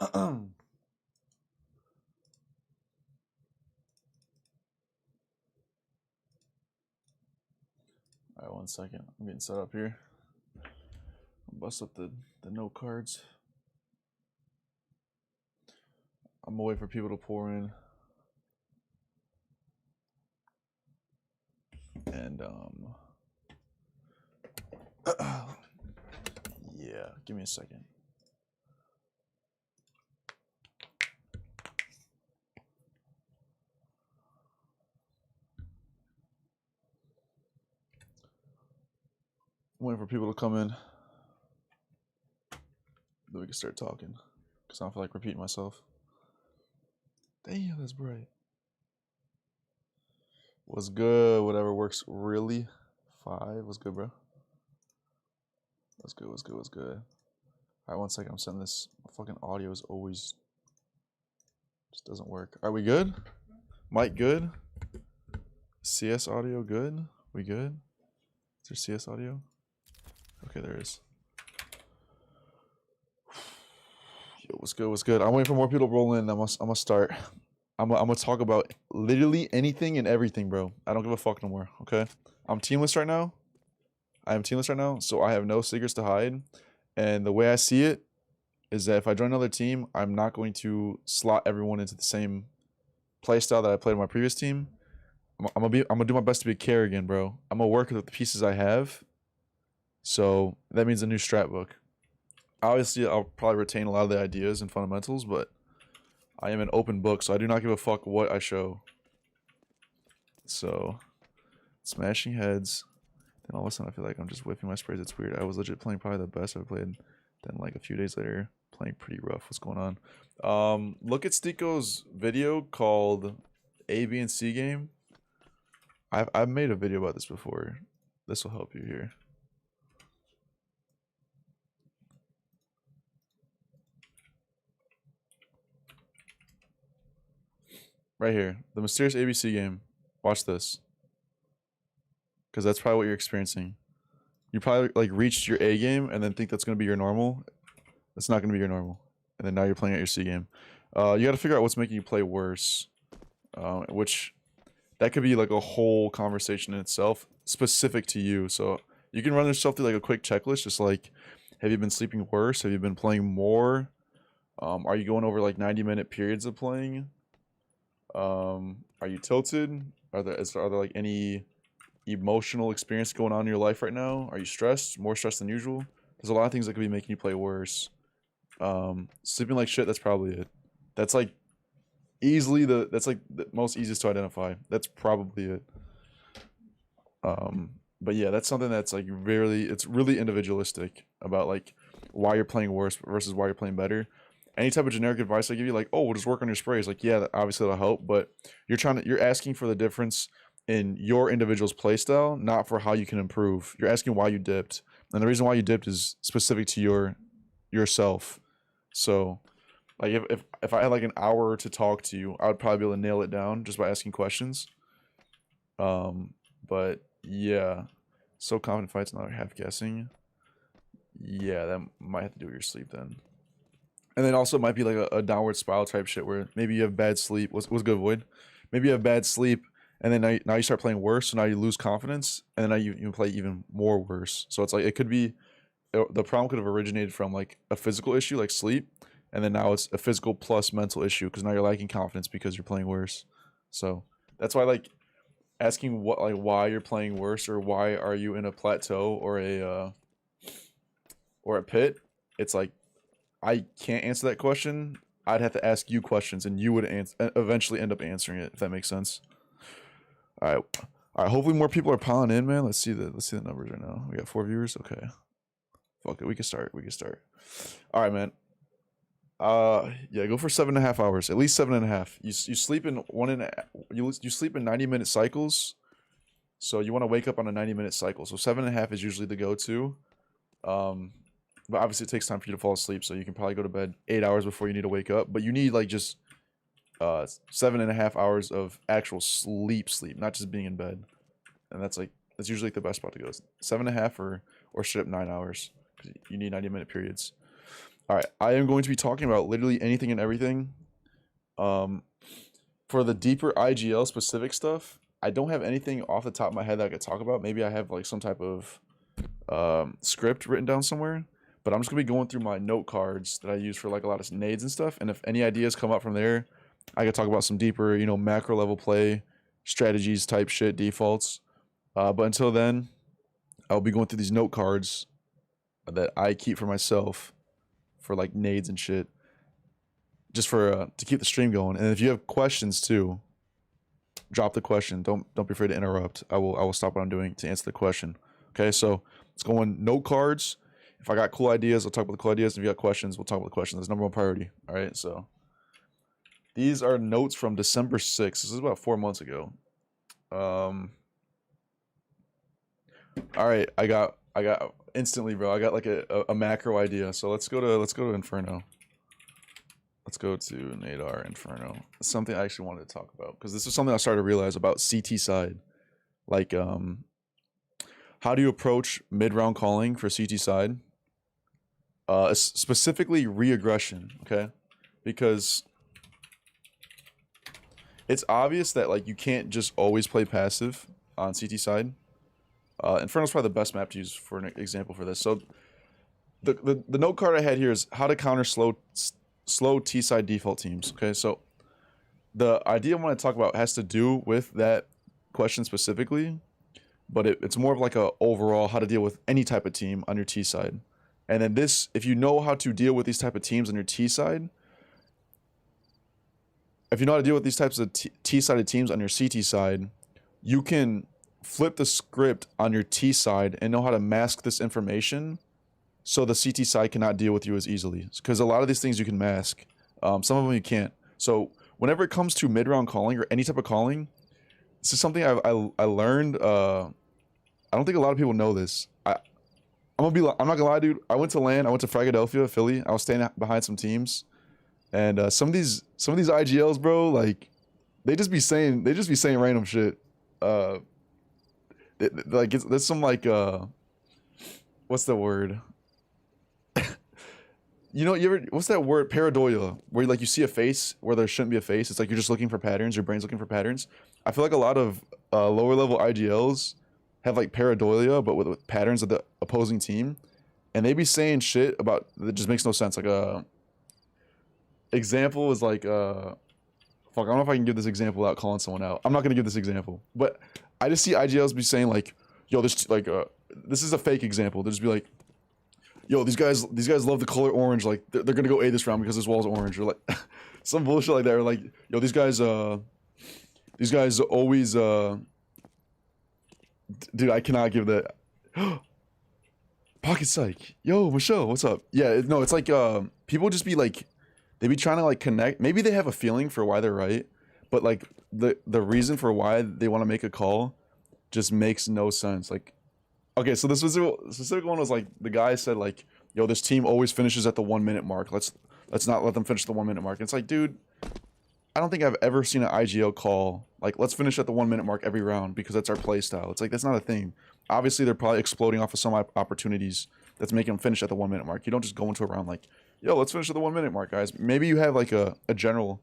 All right, 1 second. I'm getting set up here. I'll bust up the note cards. I'm gonna wait for people to pour in. And yeah, give me a second. I'm waiting for people to come in. Then we can start talking. Because I don't feel like repeating myself. Damn, that's bright. What's good? Whatever works really. 5. What's good, bro? What's good? What's good? What's good? All right, 1 second. I'm sending this. My fucking audio is always just doesn't work. Are we good? Mic good? CS audio good? We good? Is there CS audio? Okay, there is. Yo, what's good? What's good? I'm waiting for more people to roll in. I'm gonna start. I'm gonna talk about literally anything and everything, bro. I don't give a fuck no more. Okay, I'm teamless right now. I am teamless right now, so I have no secrets to hide. And the way I see it is that if I join another team, I'm not going to slot everyone into the same play style that I played in my previous team. I'm gonna do my best to be a Kerrigan, bro. I'm gonna work with the pieces I have. So that means a new strat book. Obviously, I'll probably retain a lot of the ideas and fundamentals, but I am an open book, so I do not give a fuck what I show. So, smashing heads. Then all of a sudden, I feel like I'm just whipping my sprays. It's weird. I was legit playing probably the best I've played. Then, like, a few days later, playing pretty rough. What's going on? Look at Stiko's video called A, B, and C game. I've made a video about this before. This will help you here. Right here, the mysterious ABC game. Watch this, because that's probably what you're experiencing. You probably like reached your A game and then think that's gonna be your normal. That's not gonna be your normal, and then now you're playing at your C game. You got to figure out what's making you play worse, which that could be like a whole conversation in itself, specific to you. So you can run yourself through like a quick checklist, just like, have you been sleeping worse? Have you been playing more? Are you going over like 90-minute periods of playing? Are you tilted? Are there like any emotional experience going on in your life right now? Are you stressed? More stressed than usual? There's a lot of things that could be making you play worse. Sleeping like shit, that's probably it. That's like easily that's like the most easiest to identify. That's probably it. But yeah, that's something that's like it's really individualistic about like why you're playing worse versus why you're playing better. Any type of generic advice I give you, like, oh, we'll just work on your sprays. Like, yeah, obviously that'll help, but you're asking for the difference in your individual's playstyle, not for how you can improve. You're asking why you dipped, and the reason why you dipped is specific to yourself. So, like, if I had like an hour to talk to you, I would probably be able to nail it down just by asking questions. But yeah, so confident fights, not half guessing. Yeah, that might have to do with your sleep then. And then also might be like a downward spiral type shit where maybe you have bad sleep. What's good, Void? Maybe you have bad sleep, and then now you start playing worse, so now you lose confidence, and then now you play even more worse. So it's like it could be the problem could have originated from like a physical issue like sleep, and then now it's a physical plus mental issue because now you're lacking confidence because you're playing worse. So that's why like asking why you're playing worse or why are you in a plateau or a pit, it's like I can't answer that question. I'd have to ask you questions, and you would eventually end up answering it, if that makes sense. All right. Hopefully, more people are piling in, man. Let's see the numbers right now. We got 4 viewers. Okay. Fuck it. We can start. All right, man. Yeah. Go for 7.5 hours. At least 7.5. You sleep in you sleep in 90-minute cycles. So you want to wake up on a 90-minute cycle. So 7.5 is usually the go-to. But obviously it takes time for you to fall asleep, so you can probably go to bed 8 hours before you need to wake up. But you need like just 7.5 hours of actual sleep, not just being in bed. And that's usually like the best spot to go. 7.5 or straight up 9 hours. You need 90-minute periods. All right, I am going to be talking about literally anything and everything. Um, for the deeper IGL specific stuff, I don't have anything off the top of my head that I could talk about. Maybe I have like some type of script written down somewhere, but I'm just gonna be going through my note cards that I use for like a lot of nades and stuff. And if any ideas come up from there, I could talk about some deeper, macro level play strategies type shit, defaults. But until then, I'll be going through these note cards that I keep for myself for like nades and shit, just for to keep the stream going. And if you have questions too, drop the question. Don't be afraid to interrupt. I will stop what I'm doing to answer the question. Okay, so let's go on note cards. If I got cool ideas, I'll talk about the cool ideas. If you got questions, we'll talk about the questions. That's number one priority. All right, so these are notes from December 6th. This is about 4 months ago. All right, I got instantly, bro. I got like a macro idea. So let's go to Inferno. Let's go to Nadar Inferno. It's something I actually wanted to talk about because this is something I started to realize about CT side. Like, how do you approach mid-round calling for CT side? Specifically re-aggression, okay? Because it's obvious that like you can't just always play passive on CT side. Inferno's probably the best map to use for an example for this. So the note card I had here is how to counter slow T side default teams. Okay, so the idea I want to talk about has to do with that question specifically, but it's more of like a overall how to deal with any type of team on your T side. And then this, if you know how to deal with these type of teams on your T side, if you know how to deal with these types of T-sided teams on your CT side, you can flip the script on your T side and know how to mask this information so the CT side cannot deal with you as easily. Because a lot of these things you can mask. Some of them you can't. So whenever it comes to mid-round calling or any type of calling, this is something I learned. I don't think a lot of people know this. I'm not gonna lie, dude. I went to Philadelphia, Philly. I was standing behind some teams, and some of these IGLs, bro, like they just be saying random shit. There's some like what's the word? What's that word? Pareidolia, where like you see a face where there shouldn't be a face. It's like you're just looking for patterns. Your brain's looking for patterns. I feel like a lot of lower level IGLs have like pareidolia, but with patterns of the opposing team, and they be saying shit about that just makes no sense. Like example is like fuck, I don't know if I can give this example without calling someone out. I'm not gonna give this example, but I just see IGLs be saying like, yo, this like this is a fake example. They'll just be like, yo, these guys love the color orange. Like they're gonna go A this round because this wall's orange, or like some bullshit like that. Or like, yo, these guys always dude, I cannot give that. Pocket Psych, yo, Michelle, what's up? Yeah, no, it's like people just be like, they be trying to like connect. Maybe they have a feeling for why they're right, but like the reason for why they want to make a call just makes no sense. Like, okay, so this specific one was like the guy said like, yo, this team always finishes at the 1 minute mark. Let's not let them finish the 1 minute mark. And it's like, dude, I don't think I've ever seen an IGL call like, let's finish at the 1 minute mark every round because that's our play style. It's like, that's not a thing. Obviously, they're probably exploding off of some opportunities that's making them finish at the 1 minute mark. You don't just go into a round like, yo, let's finish at the 1 minute mark, guys. Maybe you have like a general,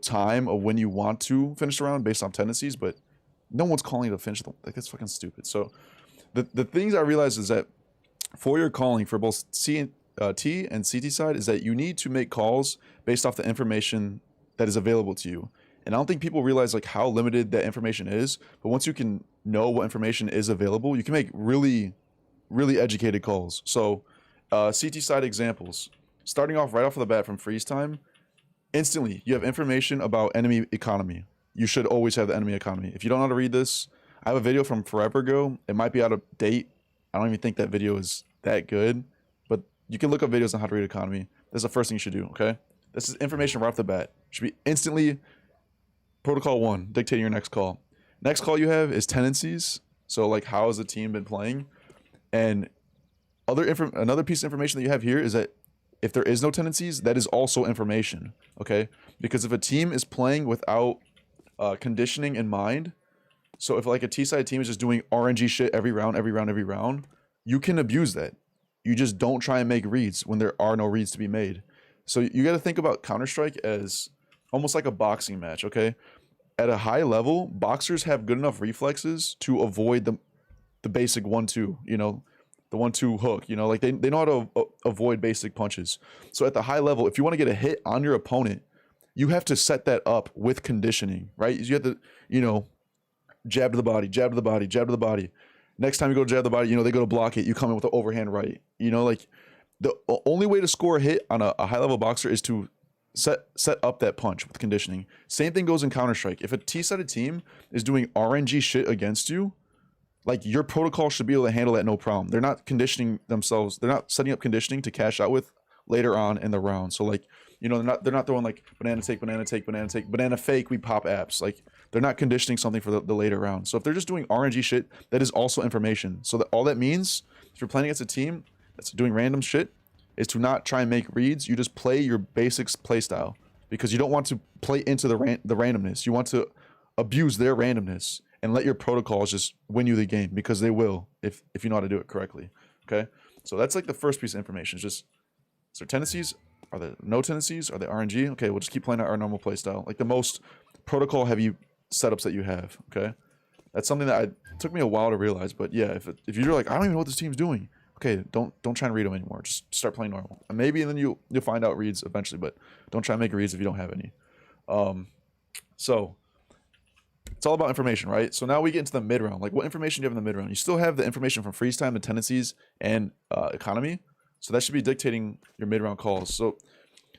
time of when you want to finish the round based on tendencies, but no one's calling you to finish them. Like, that's fucking stupid. So the things I realized is that for your calling for both T and CT side is that you need to make calls based off the information that is available to you. And I don't think people realize like how limited that information is. But once you can know what information is available, you can make really, really educated calls. So CT side examples, starting off right off of the bat from freeze time, instantly you have information about enemy economy. You should always have the enemy economy. If you don't know how to read this, I have a video from forever ago. It might be out of date. I don't even think that video is that good, but you can look up videos on how to read economy. That's the first thing you should do, okay? This is information right off the bat. Should be instantly protocol 1, dictating your next call. Next call you have is tendencies. So like, how has the team been playing? And another piece of information that you have here is that if there is no tendencies, that is also information, okay? Because if a team is playing without conditioning in mind, so if like a T-side team is just doing RNG shit every round, you can abuse that. You just don't try and make reads when there are no reads to be made. So you got to think about Counter-Strike as almost like a boxing match, okay? At a high level, boxers have good enough reflexes to avoid the basic 1-2, you know, the 1-2 hook, you know, like they know how to avoid basic punches. So at the high level, if you want to get a hit on your opponent, you have to set that up with conditioning, right? You have to, you know, jab to the body, jab to the body, jab to the body. Next time you go to jab the body, you know, they go to block it. You come in with the overhand right. You know, like the only way to score a hit on a high level boxer is to set up that punch with conditioning. Same thing goes in Counter-Strike. If a T-sided team is doing RNG shit against you, like your protocol should be able to handle that no problem. They're not conditioning themselves. They're not setting up conditioning to cash out with later on in the round. So like, you know, they're not throwing like banana take, banana take, banana take, banana fake, we pop apps. Like they're not conditioning something for the later round. So if they're just doing RNG shit, that is also information. So that all that means, if you're playing against a team that's doing random shit, is to not try and make reads. You just play your basics play style, because you don't want to play into the randomness. You want to abuse their randomness and let your protocols just win you the game, because they will if you know how to do it correctly. Okay, so that's like the first piece of information. It's just, is there tendencies? Are there no tendencies? Are they RNG? Okay, we'll just keep playing our normal play style, like the most protocol heavy setups that you have. Okay, that's something that took me a while to realize. But yeah, if you're like, I don't even know what this team's doing, okay, don't try and read them anymore. Just start playing normal, and maybe then you'll find out reads eventually. But don't try and make reads if you don't have any. So it's all about information, right? So now we get into the mid round. Like, what information do you have in the mid round? You still have the information from freeze time, the tendencies, and economy. So that should be dictating your mid round calls. So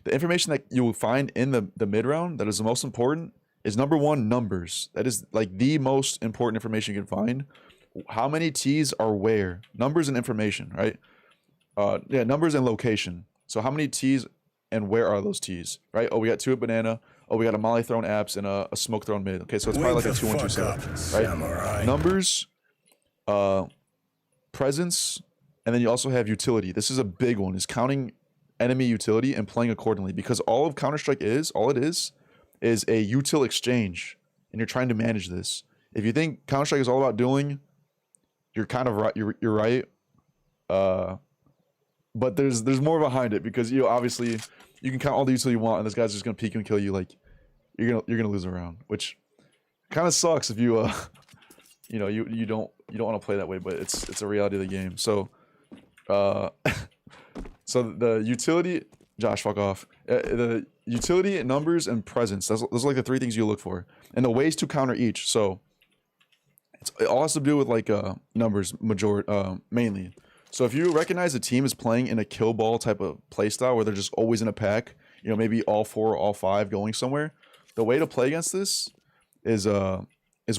the information that you will find in the mid round that is the most important is, number one, numbers. That is like the most important information you can find. How many T's are where? Numbers and information, right? Yeah, numbers and location. So how many T's and where are those T's, right? Oh, we got 2 at banana. Oh, we got a molly thrown apps and a smoke thrown mid. Okay, so it's probably like a 2-1-2 setup, right? Samurai. Numbers, presence, and then you also have utility. This is a big one, is counting enemy utility and playing accordingly, because all of Counter-Strike all it is a util exchange, and you're trying to manage this. If you think Counter-Strike is all about dueling, you're kind of right. You're right. But there's more behind it, because you know, obviously you can count all the utility you want, and this guy's just gonna peek you and kill you. Like you're gonna lose a round, which kind of sucks if you you know, you don't want to play that way, but it's a reality of the game. So so the utility, Josh, fuck off. The utility, numbers, and presence. Those are like the 3 things you look for, and the ways to counter each. So it all has to do with like numbers, mainly. So if you recognize a team is playing in a kill ball type of play style, where they're just always in a pack, you know, maybe all 4 or all 5 going somewhere, the way to play against this is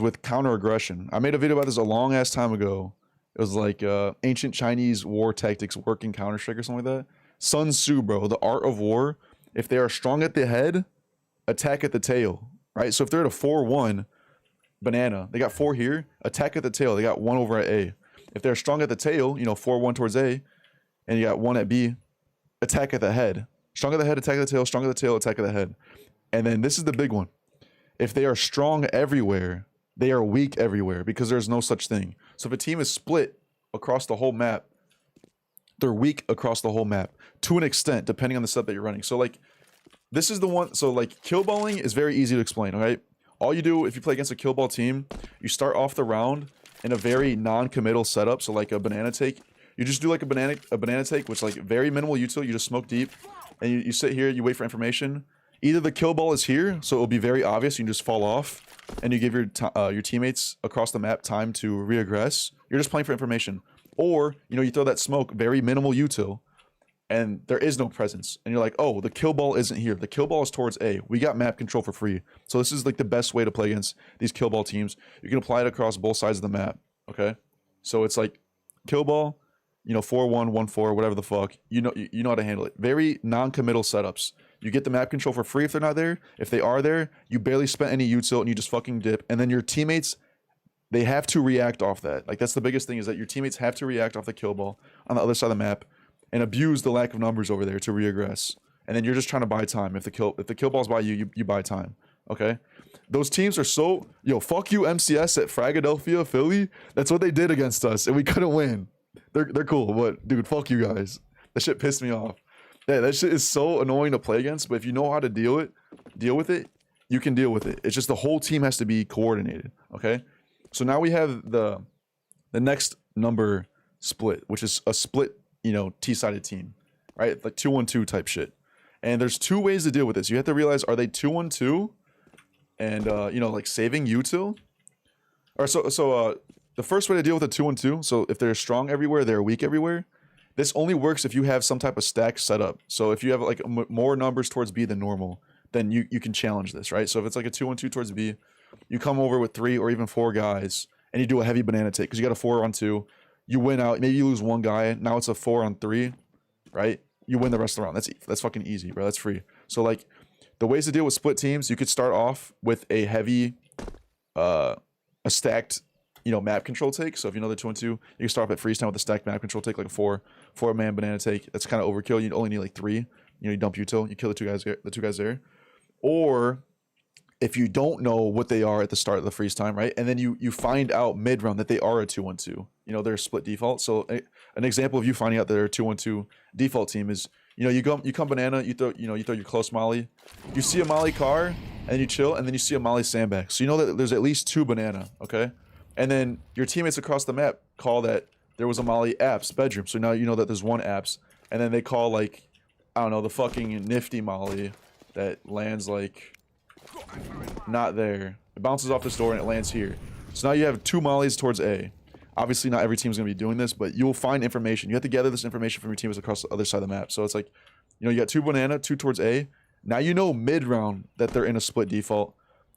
with counter aggression. I made a video about this a long ass time ago. It was like ancient Chinese war tactics work in Counter-Strike or something like that. Sun Tzu, bro, the art of war. If they are strong at the head, attack at the tail, right? So if they're at a 4-1 banana, they got 4 here, attack at the tail, they got 1 over at A. If they're strong at the tail, you know, 4-1 towards A, and you got 1 at B, attack at the head. Strong at the head, attack at the tail, strong at the tail, attack at the head. And then this is the big one. If they are strong everywhere, they are weak everywhere, because there's no such thing. So if a team is split across the whole map, they're weak across the whole map to an extent, depending on the set that you're running. So like, this is the one. So like, kill balling is very easy to explain. All right, all you do if you play against a kill ball team, you start off the round in a very non-committal setup. So like a banana take, you just do like a banana take, which is like very minimal util. You just smoke deep, and you sit here, you wait for information. Either the kill ball is here, so it'll be very obvious, you can just fall off, and you give your teammates across the map time to reaggress. You're just playing for information. Or, you know, you throw that smoke, very minimal util, and there is no presence. And you're like, oh, the kill ball isn't here. The kill ball is towards A. We got map control for free. So this is like the best way to play against these kill ball teams. You can apply it across both sides of the map, okay? So it's like kill ball, you know, 4-1, 1-4, whatever the fuck. You know how to handle it. Very non-committal setups. You get the map control for free if they're not there. If they are there, you barely spent any util and you just fucking dip. And then your teammates, they have to react off that. Like, that's the biggest thing, is that your teammates have to react off the kill ball on the other side of the map and abuse the lack of numbers over there to reaggress. And then you're just trying to buy time. If the kill ball's by you, you buy time. Okay? Those teams are so, yo, fuck you MCS at Fragadelphia, Philly. That's what they did against us, and we couldn't win. They're cool, but dude, fuck you guys. That shit pissed me off. Yeah, that shit is so annoying to play against, but if you know how to deal with it, you can deal with it. It's just the whole team has to be coordinated, okay? So now we have the next number split, which is a split, you know, T-sided team, right? Like 2-1-2 type shit. And there's two ways to deal with this. You have to realize, are they 2-1-2 and you know, like saving util? Or the first way to deal with a 2-1-2, so if they're strong everywhere, they're weak everywhere. This only works if you have some type of stack set up. So if you have like more numbers towards B than normal, then you can challenge this, right? So if it's like a 2-1-2 towards B, you come over with 3 or even 4 guys, and you do a heavy banana take because you got a 4-on-2. You win out. Maybe you lose 1 guy. Now it's a 4-on-3, right? You win the rest of the round. That's fucking easy, bro. That's free. So like the ways to deal with split teams, you could start off with a heavy, a stacked, you know, map control take. So if you know the 2-1-2, you can start off at freeze time with a stacked map control take, like a 4-man banana take. That's kind of overkill. You only need like 3. You know, you dump util, you kill the two guys there. Or if you don't know what they are at the start of the freeze time, right? And then you find out mid round that they are a 2-1-2. You know, they're a split default. So an example of you finding out they're a 2-1-2 default team is, you know, you come banana, you throw your close molly, you see a molly car, and you chill, and then you see a molly sandbag. So you know that there's at least 2 banana, okay? And then your teammates across the map call that there was a molly apps bedroom. So now you know that there's 1 apps, and then they call like, I don't know, the fucking nifty molly that lands like not there. It bounces off this door and it lands here. So now you have 2 mollies towards A. Obviously not every team's gonna be doing this, but you'll find information. You have to gather this information from your teams across the other side of the map. So it's like, you know, you got 2 banana, 2 towards A. Now you know mid round that they're in a split default.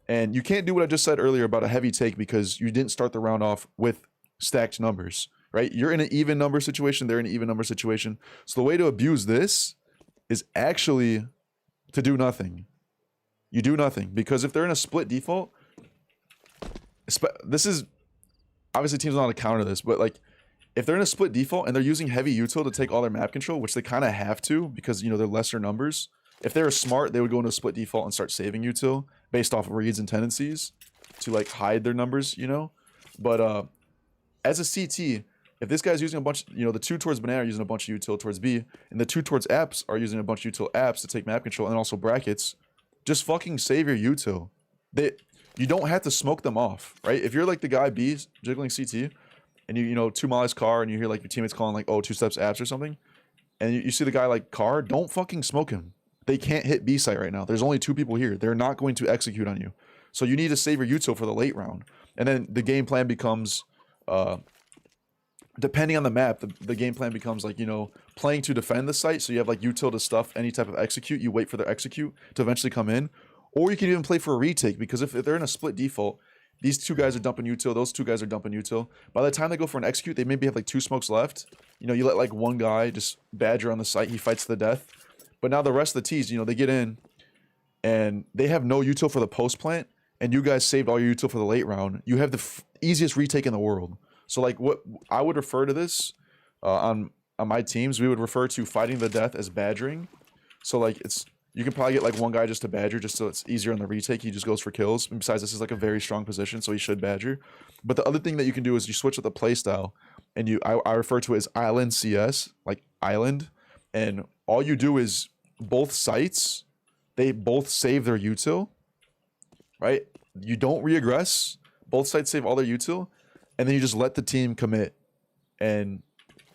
And you can't do what I just said earlier about a heavy take because you didn't start the round off with stacked numbers, right? You're in an even number situation, they're in an even number situation. So the way to abuse this is actually to do nothing. You do nothing, because if they're in a split default, this is obviously teams don't know how to counter this, but like if they're in a split default and they're using heavy util to take all their map control, which they kind of have to because, you know, they're lesser numbers. If they were smart, they would go into a split default and start saving util based off of reads and tendencies to like hide their numbers, you know. But as a CT, if this guy's using a bunch, you know, the 2 towards banana are using a bunch of util towards B, and the 2 towards apps are using a bunch of util apps to take map control and also brackets, just fucking save your util. You don't have to smoke them off, right? If you're like the guy B jiggling CT, and you know 2 mollies car, and you hear like your teammates calling like, oh, 2 steps apps or something, and you see the guy like car, don't fucking smoke him. They can't hit B site right now. There's only 2 people here. They're not going to execute on you. So you need to save your util for the late round. And then the game plan becomes, depending on the map, the game plan becomes like, you know, playing to defend the site. So you have like util to stuff any type of execute. You wait for their execute to eventually come in. Or you can even play for a retake, because if they're in a split default, these 2 guys are dumping util, those 2 guys are dumping util. By the time they go for an execute, they maybe have like 2 smokes left. You know, you let like 1 guy just badger on the site. He fights to the death. But now the rest of the T's, you know, they get in and they have no util for the post plant, and you guys saved all your util for the late round. You have the easiest retake in the world. So like what I would refer to this on my teams, we would refer to fighting the death as badgering. So like you can probably get like 1 guy just to badger, just so it's easier on the retake. He just goes for kills. And besides, this is like a very strong position, so he should badger. But the other thing that you can do is you switch with the play style, and I refer to it as island CS, like island. And all you do is both sites, they both save their util, right? You don't reaggress. Both sites save all their util, and then you just let the team commit, and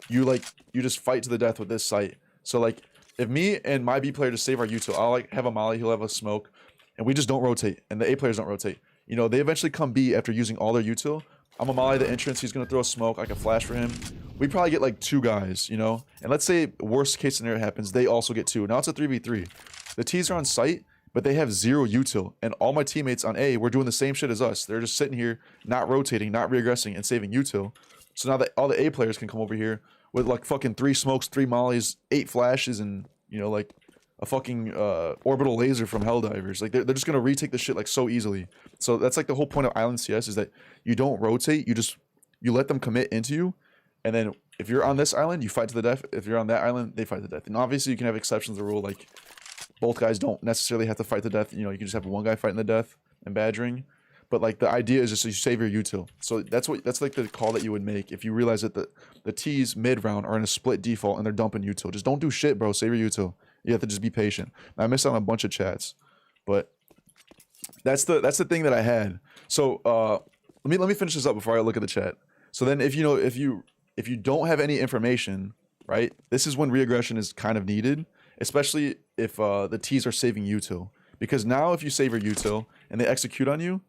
you just fight to the death with this site. So like if me and my B player just save our util, I'll like have a molly, he'll have a smoke, and we just don't rotate, and the A players don't rotate. You know, they eventually come B after using all their util. I'm a molly the entrance, he's gonna throw a smoke, I can flash for him. We probably get like 2 guys, you know? And let's say worst case scenario happens, they also get 2. Now it's a 3v3. The T's are on site, but they have 0 util. And all my teammates on A were doing the same shit as us. They're just sitting here, not rotating, not reaggressing, and saving util. So now that all the A players can come over here with like fucking 3 smokes, 3 mollies, 8 flashes, and, you know, like a fucking orbital laser from Helldivers. Like they're just gonna retake the shit like so easily. So that's like the whole point of Island CS, is that you don't rotate, you let them commit into you, and then if you're on this island, you fight to the death. If you're on that island, they fight to death. And obviously you can have exceptions to the rule, like both guys don't necessarily have to fight to death. You know, you can just have 1 guy fighting the death and badgering. But like the idea is just you save your util. So that's like the call that you would make if you realize that the T's mid round are in a split default and they're dumping util. Just don't do shit, bro. Save your util. You have to just be patient. I missed out on a bunch of chats, but that's the thing that I had. So let me finish this up before I look at the chat. So then if you don't have any information, right? This is when reaggression is kind of needed, especially if the T's are saving util. Because now if you save your util and they execute on you,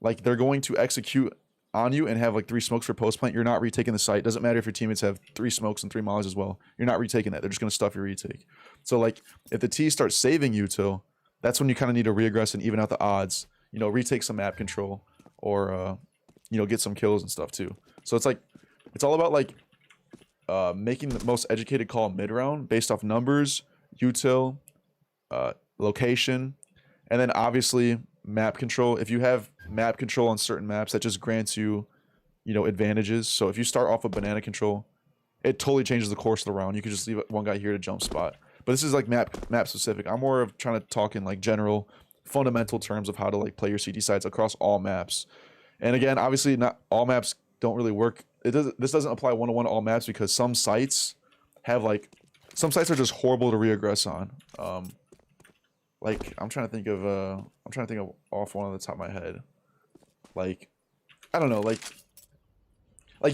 like they're going to execute on you and have like 3 smokes for post plant. You're not retaking the site. Doesn't matter if your teammates have 3 smokes and 3 mollies as well. You're not retaking that. They're just gonna stuff your retake. So like if the T starts saving util, that's when you kind of need to reaggress and even out the odds. You know, retake some map control or you know, get some kills and stuff too. So it's like it's all about like making the most educated call mid round based off numbers, util, location, and then obviously map control. If you have map control on certain maps, that just grants you, you know, advantages. So if you start off with banana control, it totally changes the course of the round. You could just leave one guy here to jump spot. But this is like map specific. I'm more of trying to talk in like general fundamental terms of how to like play your CT sides across all maps. And again, obviously not all maps don't really work. This doesn't apply one-to-one to all maps because some sites have like some sites are just horrible to reaggress on. Like I'm trying to think of off one of the top of my head. Like I don't know, like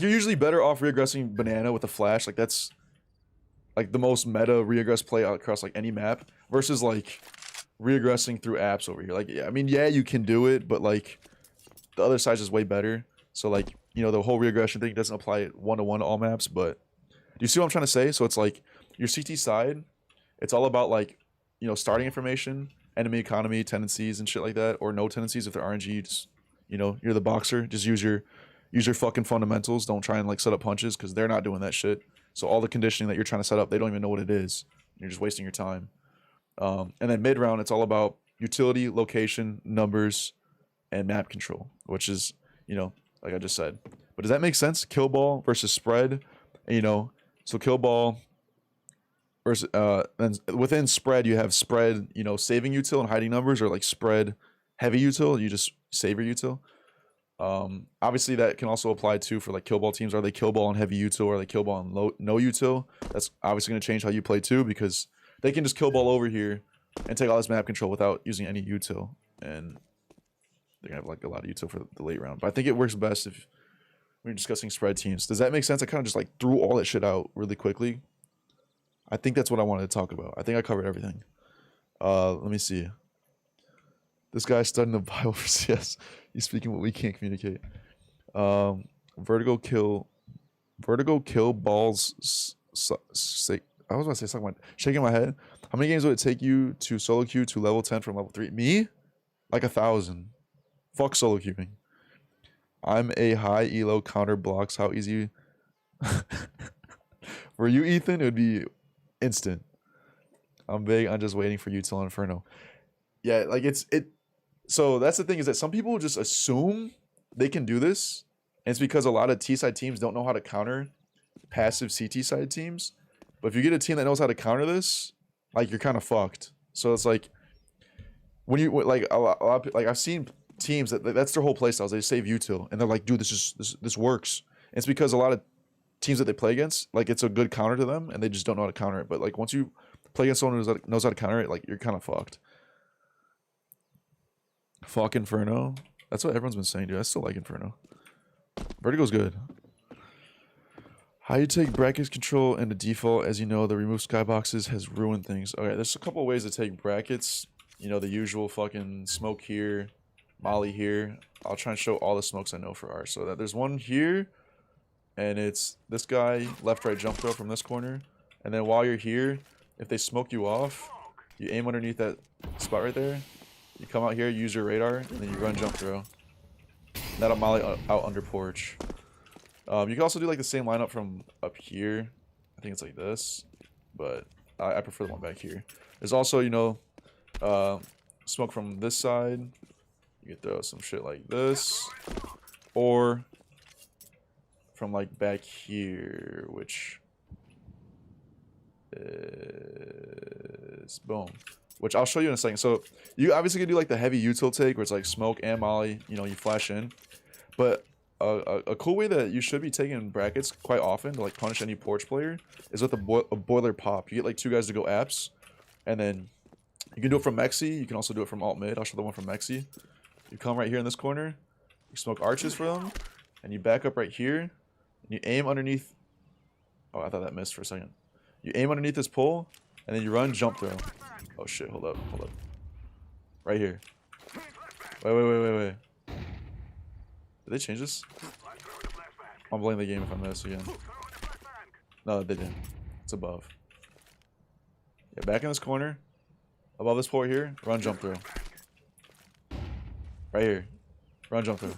you're usually better off reaggressing banana with a flash. Like that's like the most meta reaggress play across like any map versus like reaggressing through apps over here. Like yeah, I mean yeah, you can do it, but like the other side is way better. So like, you know, the whole reaggression thing doesn't apply one-to-one to all maps, but do you see what I'm trying to say? So it's like your CT side, it's all about like, you know, starting information, enemy economy, tendencies and shit like that, or no tendencies if they're RNG. Just, you know, you're the boxer. Just use your fucking fundamentals. Don't try and like set up punches because they're not doing that shit. So all the conditioning that you're trying to set up, they don't even know what it is. You're just wasting your time. And then mid round, it's all about utility, location, numbers, and map control, which is, you know, like I just said. But does that make sense? Kill ball versus spread, and, you know, so kill ball versus and within spread you have spread, you know, saving util and hiding numbers, or like spread heavy util, you just save your util. Obviously that can also apply too for like kill ball teams. Are they kill ball and heavy util, or are they kill ball and no util? That's obviously going to change how you play too, because they can just kill ball over here and take all this map control without using any util, and they're gonna have like a lot of util for the late round. But I think it works best if we're discussing spread teams. Does that make sense? I kind of just like threw all that shit out really quickly. I think that's what I wanted to talk about. I think I covered everything. Let me see. This guy's studying the Bible for CS. He's speaking what we can't communicate. Vertigo kill balls. I was about to say something. Shaking my head. How many games would it take you to solo queue to level 10 from level 3? Me? Like 1,000. Fuck solo queuing. I'm a high elo counter blocks. How easy? For you, Ethan, it would be instant. I'm big. I'm just waiting for you till Inferno. Yeah, like it. So that's the thing, is that some people just assume they can do this, and it's because a lot of T side teams don't know how to counter passive CT side teams. But if you get a team that knows how to counter this, like you're kind of fucked. So it's like when you like a lot of, like I've seen teams that's their whole play styles. They save util and they're like, dude, this works. And it's because a lot of teams that they play against, like it's a good counter to them, and they just don't know how to counter it. But like once you play against someone who knows how to counter it, like you're kind of fucked. Fuck Inferno. That's what everyone's been saying, dude. I still like Inferno. Vertigo's good. How you take brackets control into default? As you know, the remove skyboxes has ruined things. Okay, there's a couple of ways to take brackets. You know, the usual fucking smoke here, molly here. I'll try and show all the smokes I know for R. So that there's one here, and it's this guy, left, right, jump throw from this corner. And then while you're here, if they smoke you off, you aim underneath that spot right there. You come out here, use your radar, and then you run jump throw. And that'll molly out under porch. You can also do like the same lineup from up here. I think it's like this, but I prefer the one back here. There's also, you know, smoke from this side. You can throw some shit like this, or from like back here, which is boom. which I'll show you in a second. So you obviously can do like the heavy util take where it's like smoke and molly, you know, you flash in. But a cool way that you should be taking brackets quite often to like punish any porch player is with a boiler pop. You get like 2 guys to go apps, and then you can do it from Mexi. You can also do it from alt mid. I'll show the one from Mexi. You come right here in this corner, you smoke arches for them, and you back up right here, and you aim underneath. Oh, I thought that missed for a second. You aim underneath this pole, and then you run jump throw. Oh shit, hold up. Right here. Wait. Did they change this? I'm blaming the game if I miss again. No, they didn't. It's above. Yeah, back in this corner. Above this pole here, run jump throw. Right here. Run jump throw.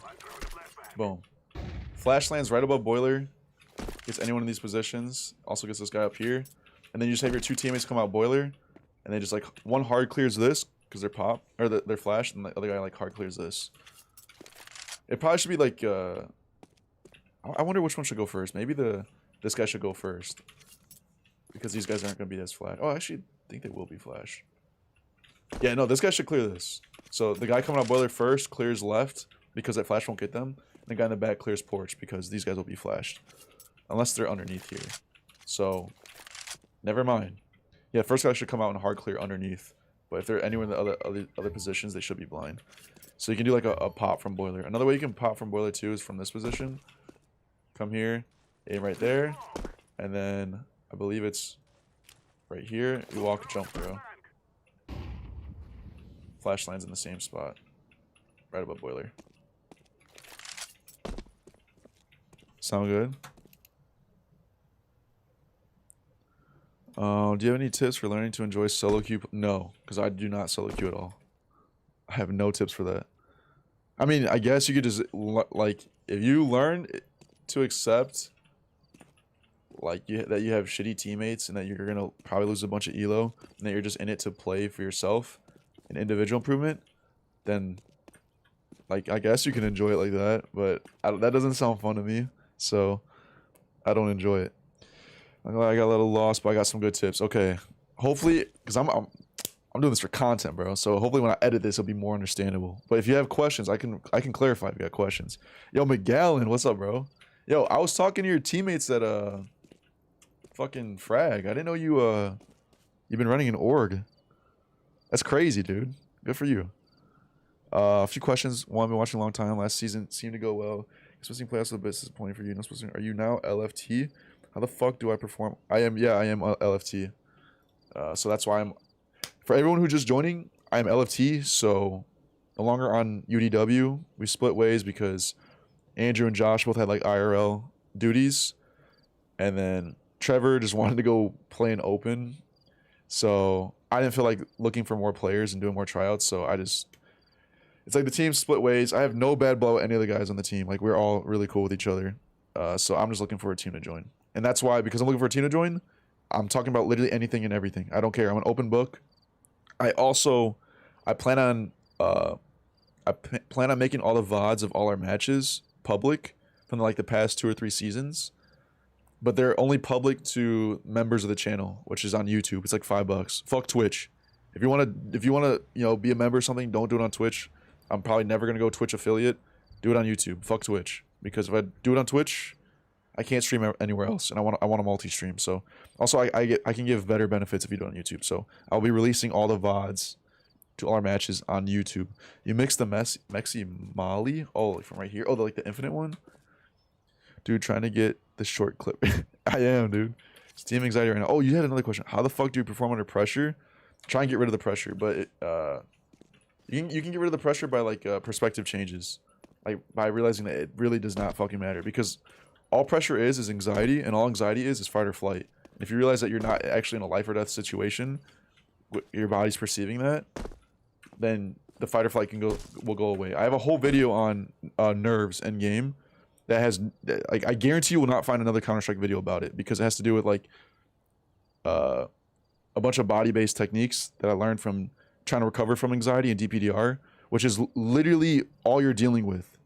Boom. Flash lands right above boiler. Gets anyone in these positions. Also gets this guy up here. And then you just have your 2 teammates come out boiler. And they just like, one hard clears this because they're pop, or they're flashed, and the other guy like hard clears this. It probably should be like, I wonder which one should go first. Maybe this guy should go first. Because these guys aren't going to be as flash. Oh, I actually think they will be flash. Yeah, no, this guy should clear this. So the guy coming out boiler first clears left because that flash won't get them. And the guy in the back clears porch because these guys will be flashed. Unless they're underneath here. So, never mind. Yeah, first guy should come out and hard clear underneath. But if they're anywhere in the other positions, they should be blind. So you can do like a pop from boiler. Another way you can pop from boiler too is from this position. Come here, aim right there, and then I believe it's right here. You walk, jump through. Flash lands in the same spot, right above boiler. Sound good? Do you have any tips for learning to enjoy solo queue? No, because I do not solo queue at all. I have no tips for that. I mean, I guess you could just, like, if you learn to accept, like, that you have shitty teammates and that you're going to probably lose a bunch of elo and that you're just in it to play for yourself and individual improvement, then, like, I guess you can enjoy it like that, but that doesn't sound fun to me, so I don't enjoy it. I got a little lost, but I got some good tips. Okay, hopefully, because I'm doing this for content, bro. So hopefully when I edit this, it'll be more understandable. But if you have questions, I can clarify if you got questions. Yo, McGallen, what's up, bro? Yo, I was talking to your teammates at fucking Frag. I didn't know you've been running an org. That's crazy, dude. Good for you. A few questions. One, I've been watching a long time. Last season seemed to go well. Supposed to playoffs a bit disappointing for you. Not supposed to. Are you now LFT? How the fuck do I perform? I am LFT. So that's why for everyone who just joining, I am LFT, so no longer on UDW. We split ways because Andrew and Josh both had like IRL duties, and then Trevor just wanted to go play an open, so I didn't feel like looking for more players and doing more tryouts, so it's like the team split ways. I have no bad blood with any of the guys on the team. Like, we're all really cool with each other, so I'm just looking for a team to join. And that's why, because I'm looking for a team to join, I'm talking about literally anything and everything. I don't care. I'm an open book. I plan on making all the VODs of all our matches public from like the past 2 or 3 seasons, but they're only public to members of the channel, which is on YouTube. It's like $5. Fuck Twitch. If you wanna be a member or something, don't do it on Twitch. I'm probably never gonna go Twitch affiliate. Do it on YouTube. Fuck Twitch, because if I do it on Twitch, I can't stream anywhere else, and I want a multi-stream. So also I can give better benefits if you do it on YouTube. So I'll be releasing all the VODs to all our matches on YouTube. You mix the Mexi Molly, like from right here. Oh, the infinite one, dude. Trying to get the short clip. I am, dude. Steam anxiety right now. Oh, you had another question. How the fuck do you perform under pressure? Try and get rid of the pressure, but you can get rid of the pressure by like perspective changes, like by realizing that it really does not fucking matter, because all pressure is anxiety, and all anxiety is fight or flight. And if you realize that you're not actually in a life or death situation, your body's perceiving that, then the fight or flight will go away. I have a whole video on nerves and game that has, like, I guarantee you will not find another Counter-Strike video about it, because it has to do with like a bunch of body-based techniques that I learned from trying to recover from anxiety and DPDR, which is literally all you're dealing with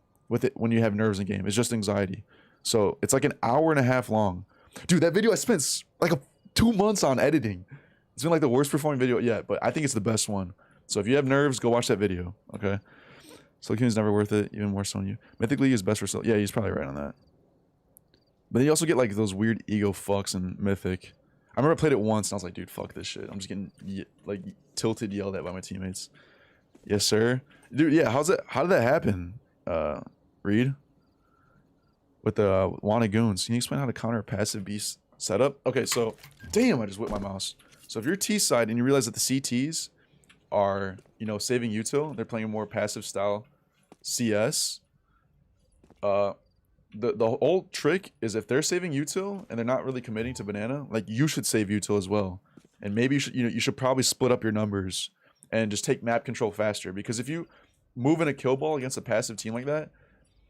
it when you have nerves in game. It's just anxiety. So it's like an hour and a half long. Dude, that video I spent like 2 months on editing. It's been like the worst performing video yet, but I think it's the best one. So if you have nerves, go watch that video. Okay. Silicon is never worth it, even more so on you. Mythic League is best for yeah, he's probably right on that. But then you also get like those weird ego fucks in Mythic. I remember I played it once and I was like, dude, fuck this shit. I'm just getting like tilted, yelled at by my teammates. Yes, sir. Dude, yeah, how did that happen? Reed? With the Wanted Goons. Can you explain how to counter a passive beast setup? Okay, so damn, I just whipped my mouse. So if you're Tside and you realize that the CTs are, you know, saving util, they're playing a more passive style CS. The whole trick is if they're saving util and they're not really committing to banana, like you should save util as well. And maybe you should probably split up your numbers and just take map control faster, because if you move in a kill ball against a passive team like that,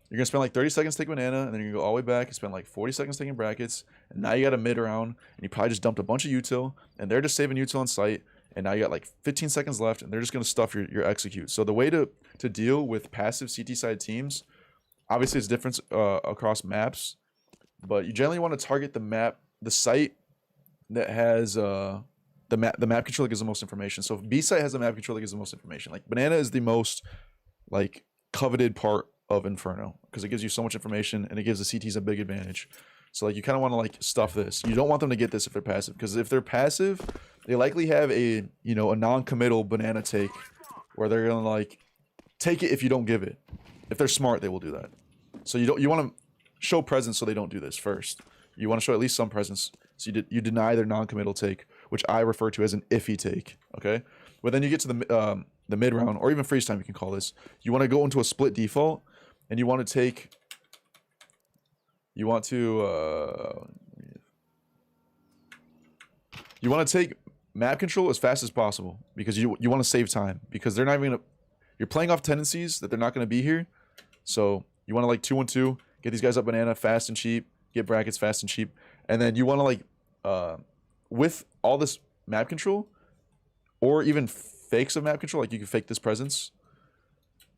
you're gonna spend like 30 seconds taking banana, and then you're gonna go all the way back and spend like 40 seconds taking brackets, and now you got a mid round, and you probably just dumped a bunch of util, and they're just saving util on site, and now you got like 15 seconds left, and they're just gonna stuff your execute. So the way to deal with passive CT side teams, obviously it's different across maps, but you generally want to target the site that has the map control that gives the most information. So if B site has the map control that gives the most information, like banana is the most like coveted part of Inferno because it gives you so much information and it gives the CTs a big advantage. So like you kind of want to like stuff this. You don't want them to get this if they're passive, because if they're passive, they likely have a, you know, a non-committal banana take where they're gonna like take it if you don't give it. If they're smart, they will do that. So you want to show presence so they don't do this first. You want to show at least some presence so you deny their non-committal take, which I refer to as an iffy take. Okay, but then you get to the mid round, or even freeze time, you can call this. You want to go into a split default, and you want to take. You want to take map control as fast as possible, because you want to save time, because they're not even gonna. You're playing off tendencies that they're not going to be here, so you want to like 2-1-2, get these guys up banana fast and cheap, get brackets fast and cheap, and then you want to like with all this map control, or even fakes of map control, like you can fake this presence.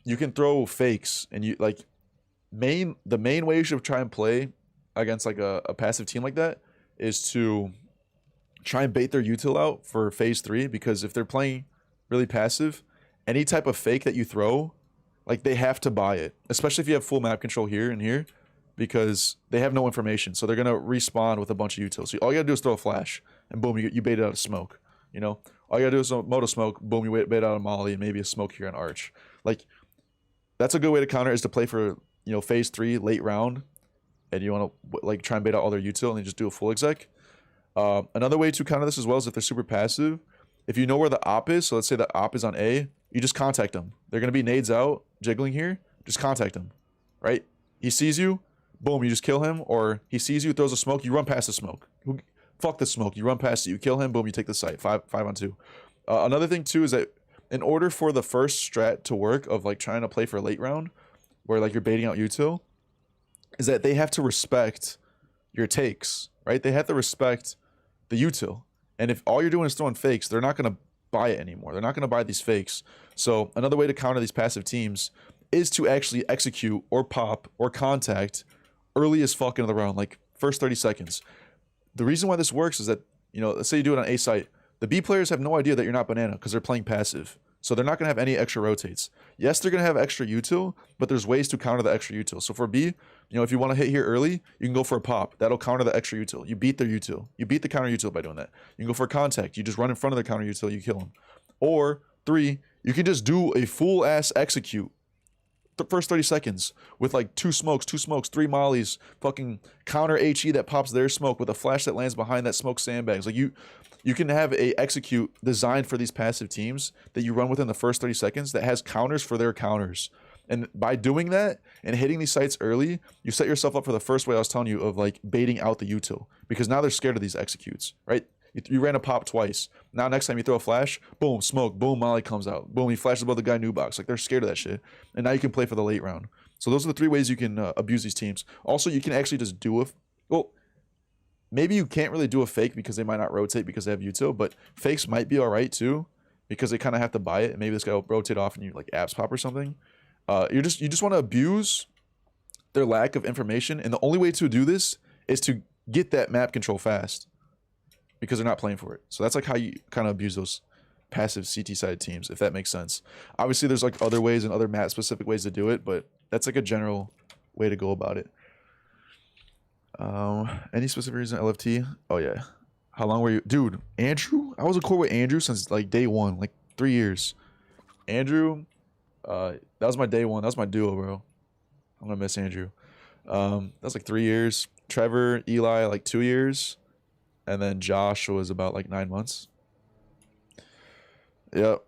You can throw fakes, and you like the main way you should try and play against like a passive team like that is to try and bait their util out for phase 3, because if they're playing really passive, any type of fake that you throw, like they have to buy it, especially if you have full map control here and here, because they have no information. So they're gonna respawn with a bunch of utils. So all you gotta do is throw a flash, and boom, you bait it out of smoke. You know, all you gotta do is a moto smoke, boom, you bait it out of molly, and maybe a smoke here on arch. Like that's a good way to counter, is to play for, you know, phase 3 late round, and you want to like try and bait out all their util and then just do a full exec. Another way to counter this as well is if they're super passive. If you know where the op is, so let's say the op is on A, you just contact them. They're gonna be nades out, jiggling here. Just contact him, right? He sees you, boom, you just kill him. Or he sees you, throws a smoke, you run past the smoke. Fuck the smoke, you run past it, you kill him, boom, you take the site. 5-on-2. Another thing too is that in order for the first strat to work of like trying to play for a late round, where like you're baiting out util, is that they have to respect your takes, right? They have to respect the util. And if all you're doing is throwing fakes, they're not going to buy it anymore. They're not going to buy these fakes. So another way to counter these passive teams is to actually execute or pop or contact early as fuck into the round, like first 30 seconds. The reason why this works is that, you know, let's say you do it on A site. The B players have no idea that you're not banana because they're playing passive. So they're not going to have any extra rotates. Yes, they're going to have extra util, but there's ways to counter the extra util. So for B, you know, if you want to hit here early, you can go for a pop. That'll counter the extra util. You beat their util. You beat the counter util by doing that. You can go for a contact. You just run in front of the counter util, you kill them. Or 3, you can just do a full ass execute the first 30 seconds with like 2 smokes, 3 mollies, fucking counter HE that pops their smoke with a flash that lands behind that smoke sandbags. Like you can have a execute designed for these passive teams that you run within the first 30 seconds that has counters for their counters. And by doing that and hitting these sites early, you set yourself up for the first way I was telling you of like baiting out the util, because now they're scared of these executes, right? You ran a pop twice. Now next time you throw a flash, boom, smoke, boom, molly comes out. Boom, he flashes above the guy new box. Like they're scared of that shit. And now you can play for the late round. So those are the 3 ways you can abuse these teams. Also, you can actually just do well, maybe you can't really do a fake because they might not rotate because they have util, but fakes might be all right too, because they kind of have to buy it. And maybe this guy will rotate off and you like abs pop or something. You just want to abuse their lack of information, and the only way to do this is to get that map control fast. because they're not playing for it. So that's like how you kind of abuse those passive CT side teams, if that makes sense. Obviously, there's like other ways and other map specific ways to do it, but that's like a general way to go about it. Any specific reason LFT? Oh yeah. How long were you, dude? Andrew, I was a core with Andrew since like day one, like 3 years. Andrew, that was my day one. That was my duo, bro. I'm gonna miss Andrew. That was like 3 years. Trevor, Eli, like 2 years, and then Josh was about like 9 months. Yep.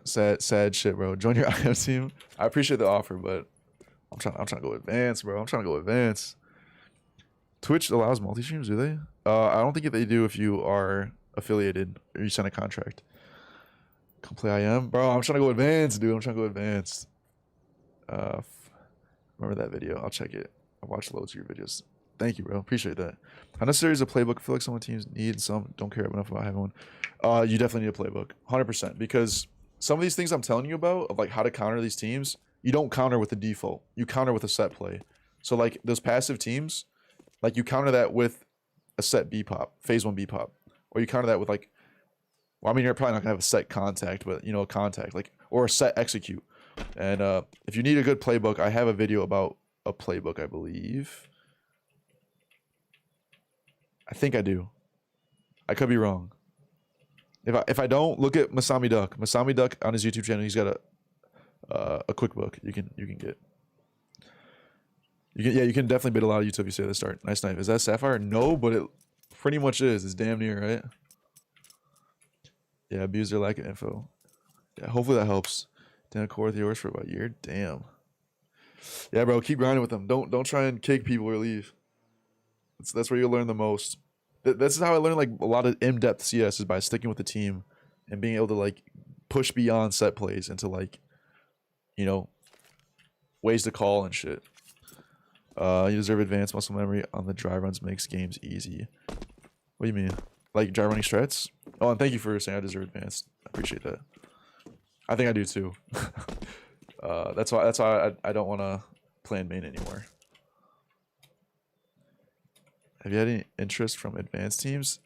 Sad shit, bro. Join your IM team. I appreciate the offer, but I'm trying to go advanced, bro. I'm trying to go advanced. Twitch allows multi-streams, do they? I don't think they do if you are affiliated or you sign a contract. Come play IM, bro. I'm trying to go advanced, dude. I'm trying to go advanced. Remember that video? I'll check it. I watched loads of your videos. Thank you, bro. Appreciate that. How necessary is a playbook? I feel like some teams need, some don't care enough about having one. You definitely need a playbook, 100%, because some of these things I'm telling you about, of like how to counter these teams, you don't counter with the default. You counter with a set play. So like those passive teams, like you counter that with a set B pop, phase 1 B pop, or you counter that with like, well, I mean, you're probably not gonna have a set contact, but you know, a contact, like, or a set execute. And if you need a good playbook, I have a video about a playbook, I believe. I think I do. I could be wrong. If I don't, look at Masami Duck. Masami Duck on his YouTube channel, he's got a quick book you can get. You can definitely bid a lot of YouTube if you say at the start. Nice knife. Is that Sapphire? No, but it pretty much is. It's damn near, right? Yeah, abuse their lack of info. Yeah, hopefully that helps. Did a core with yours for about a year. Damn. Yeah, bro, keep grinding with them. Don't try and kick people or leave. That's where you'll learn the most. This is how I learned like a lot of in-depth CS, is by sticking with the team and being able to like push beyond set plays into like, you know, ways to call and shit. You deserve advanced muscle memory on the dry runs, makes games easy. What do you mean? Like dry running strats? Oh, and thank you for saying I deserve advanced. I appreciate that. I think I do too. That's why I don't want to play in main anymore. Have you had any interest from advanced teams?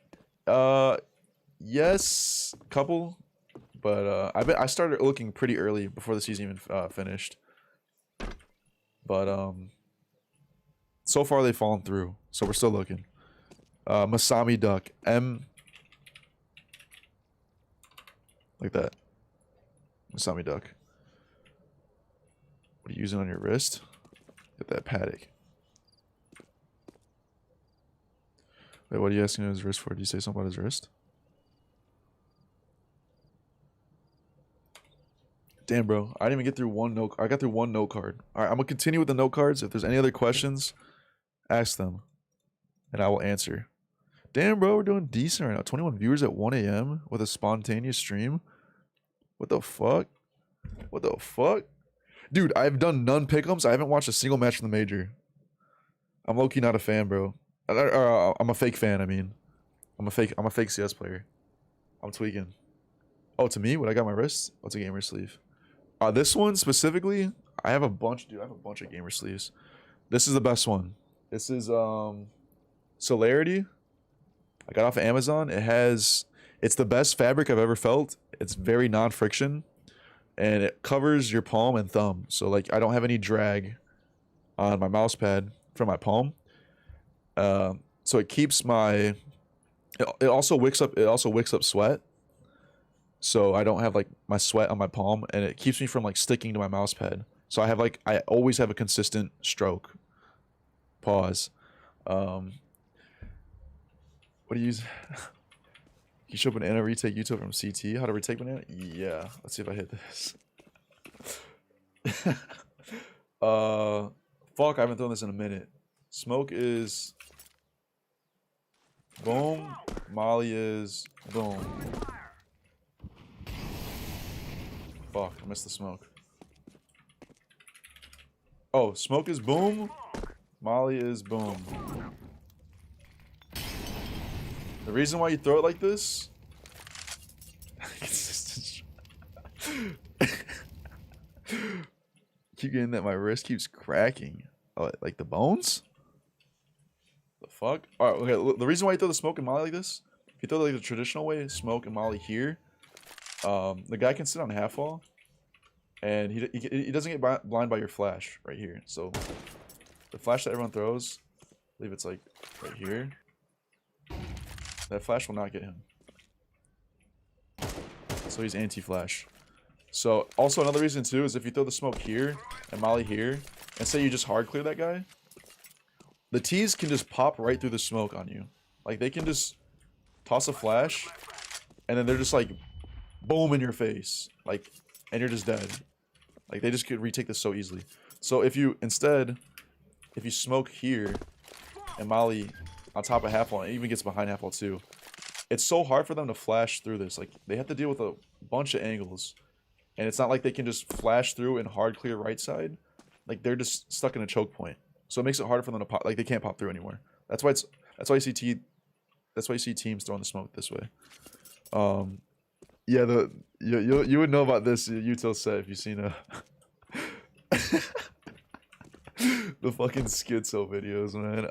Yes, couple, but I started looking pretty early before the season even finished. But so far they've fallen through, so we're still looking. Masami Duck, M, like that. Masami Duck. What are you using on your wrist? Get that paddock. Wait, what are you asking his wrist for? Did you say something about his wrist? Damn, bro. I didn't even get through one note. I got through one note card. All right, I'm going to continue with the note cards. If there's any other questions, ask them, and I will answer. Damn, bro. We're doing decent right now. 21 viewers at 1 a.m. with a spontaneous stream. What the fuck? What the fuck? Dude, I've done none pick'ems. I haven't watched a single match from the major. I'm low-key not a fan, bro. I'm a fake fan, I mean. I'm a fake CS player. I'm tweaking. Oh, to me? What I got on my wrist? Oh, it's a gamer sleeve. This one specifically, I have a bunch, dude. I have a bunch of gamer sleeves. This is the best one. This is Celerity. I got off of Amazon. It's the best fabric I've ever felt. It's very non-friction, and it covers your palm and thumb. So like I don't have any drag on my mouse pad from my palm. So it keeps my. It also wicks up sweat. So I don't have like my sweat on my palm, and it keeps me from like sticking to my mouse pad. So I always have a consistent stroke. Pause. What do you use? You show banana retake YouTube from CT. How to retake banana? Yeah. Let's see if I hit this. Fuck, I haven't thrown this in a minute. Smoke is boom. Molly is boom. Fuck, I missed the smoke. Oh, smoke is boom. Molly is boom. The reason why you throw it like this. Keep getting that my wrist keeps cracking. Oh, like the bones? The fuck? Alright, okay. The reason why you throw the smoke and Molly like this, you throw like the traditional way, smoke and molly here, the guy can sit on half wall, and he doesn't get blind by your flash right here. So the flash that everyone throws, I believe it's like right here. That flash will not get him. So he's anti-flash. So also another reason too is if you throw the smoke here and molly here, and say you just hard clear that guy, the T's can just pop right through the smoke on you. Like they can just toss a flash, and then they're just like, boom in your face, like, and you're just dead. Like they just could retake this so easily. So if you if you smoke here and molly on top of half wall, and it even gets behind half wall too, it's so hard for them to flash through this. Like they have to deal with a bunch of angles, and it's not like they can just flash through and hard clear right side. Like they're just stuck in a choke point. So it makes it harder for them to pop. Like they can't pop through anymore. That's why you see teams throwing the smoke this way. Yeah, you would know about this util set if you've seen the fucking schizo videos, man.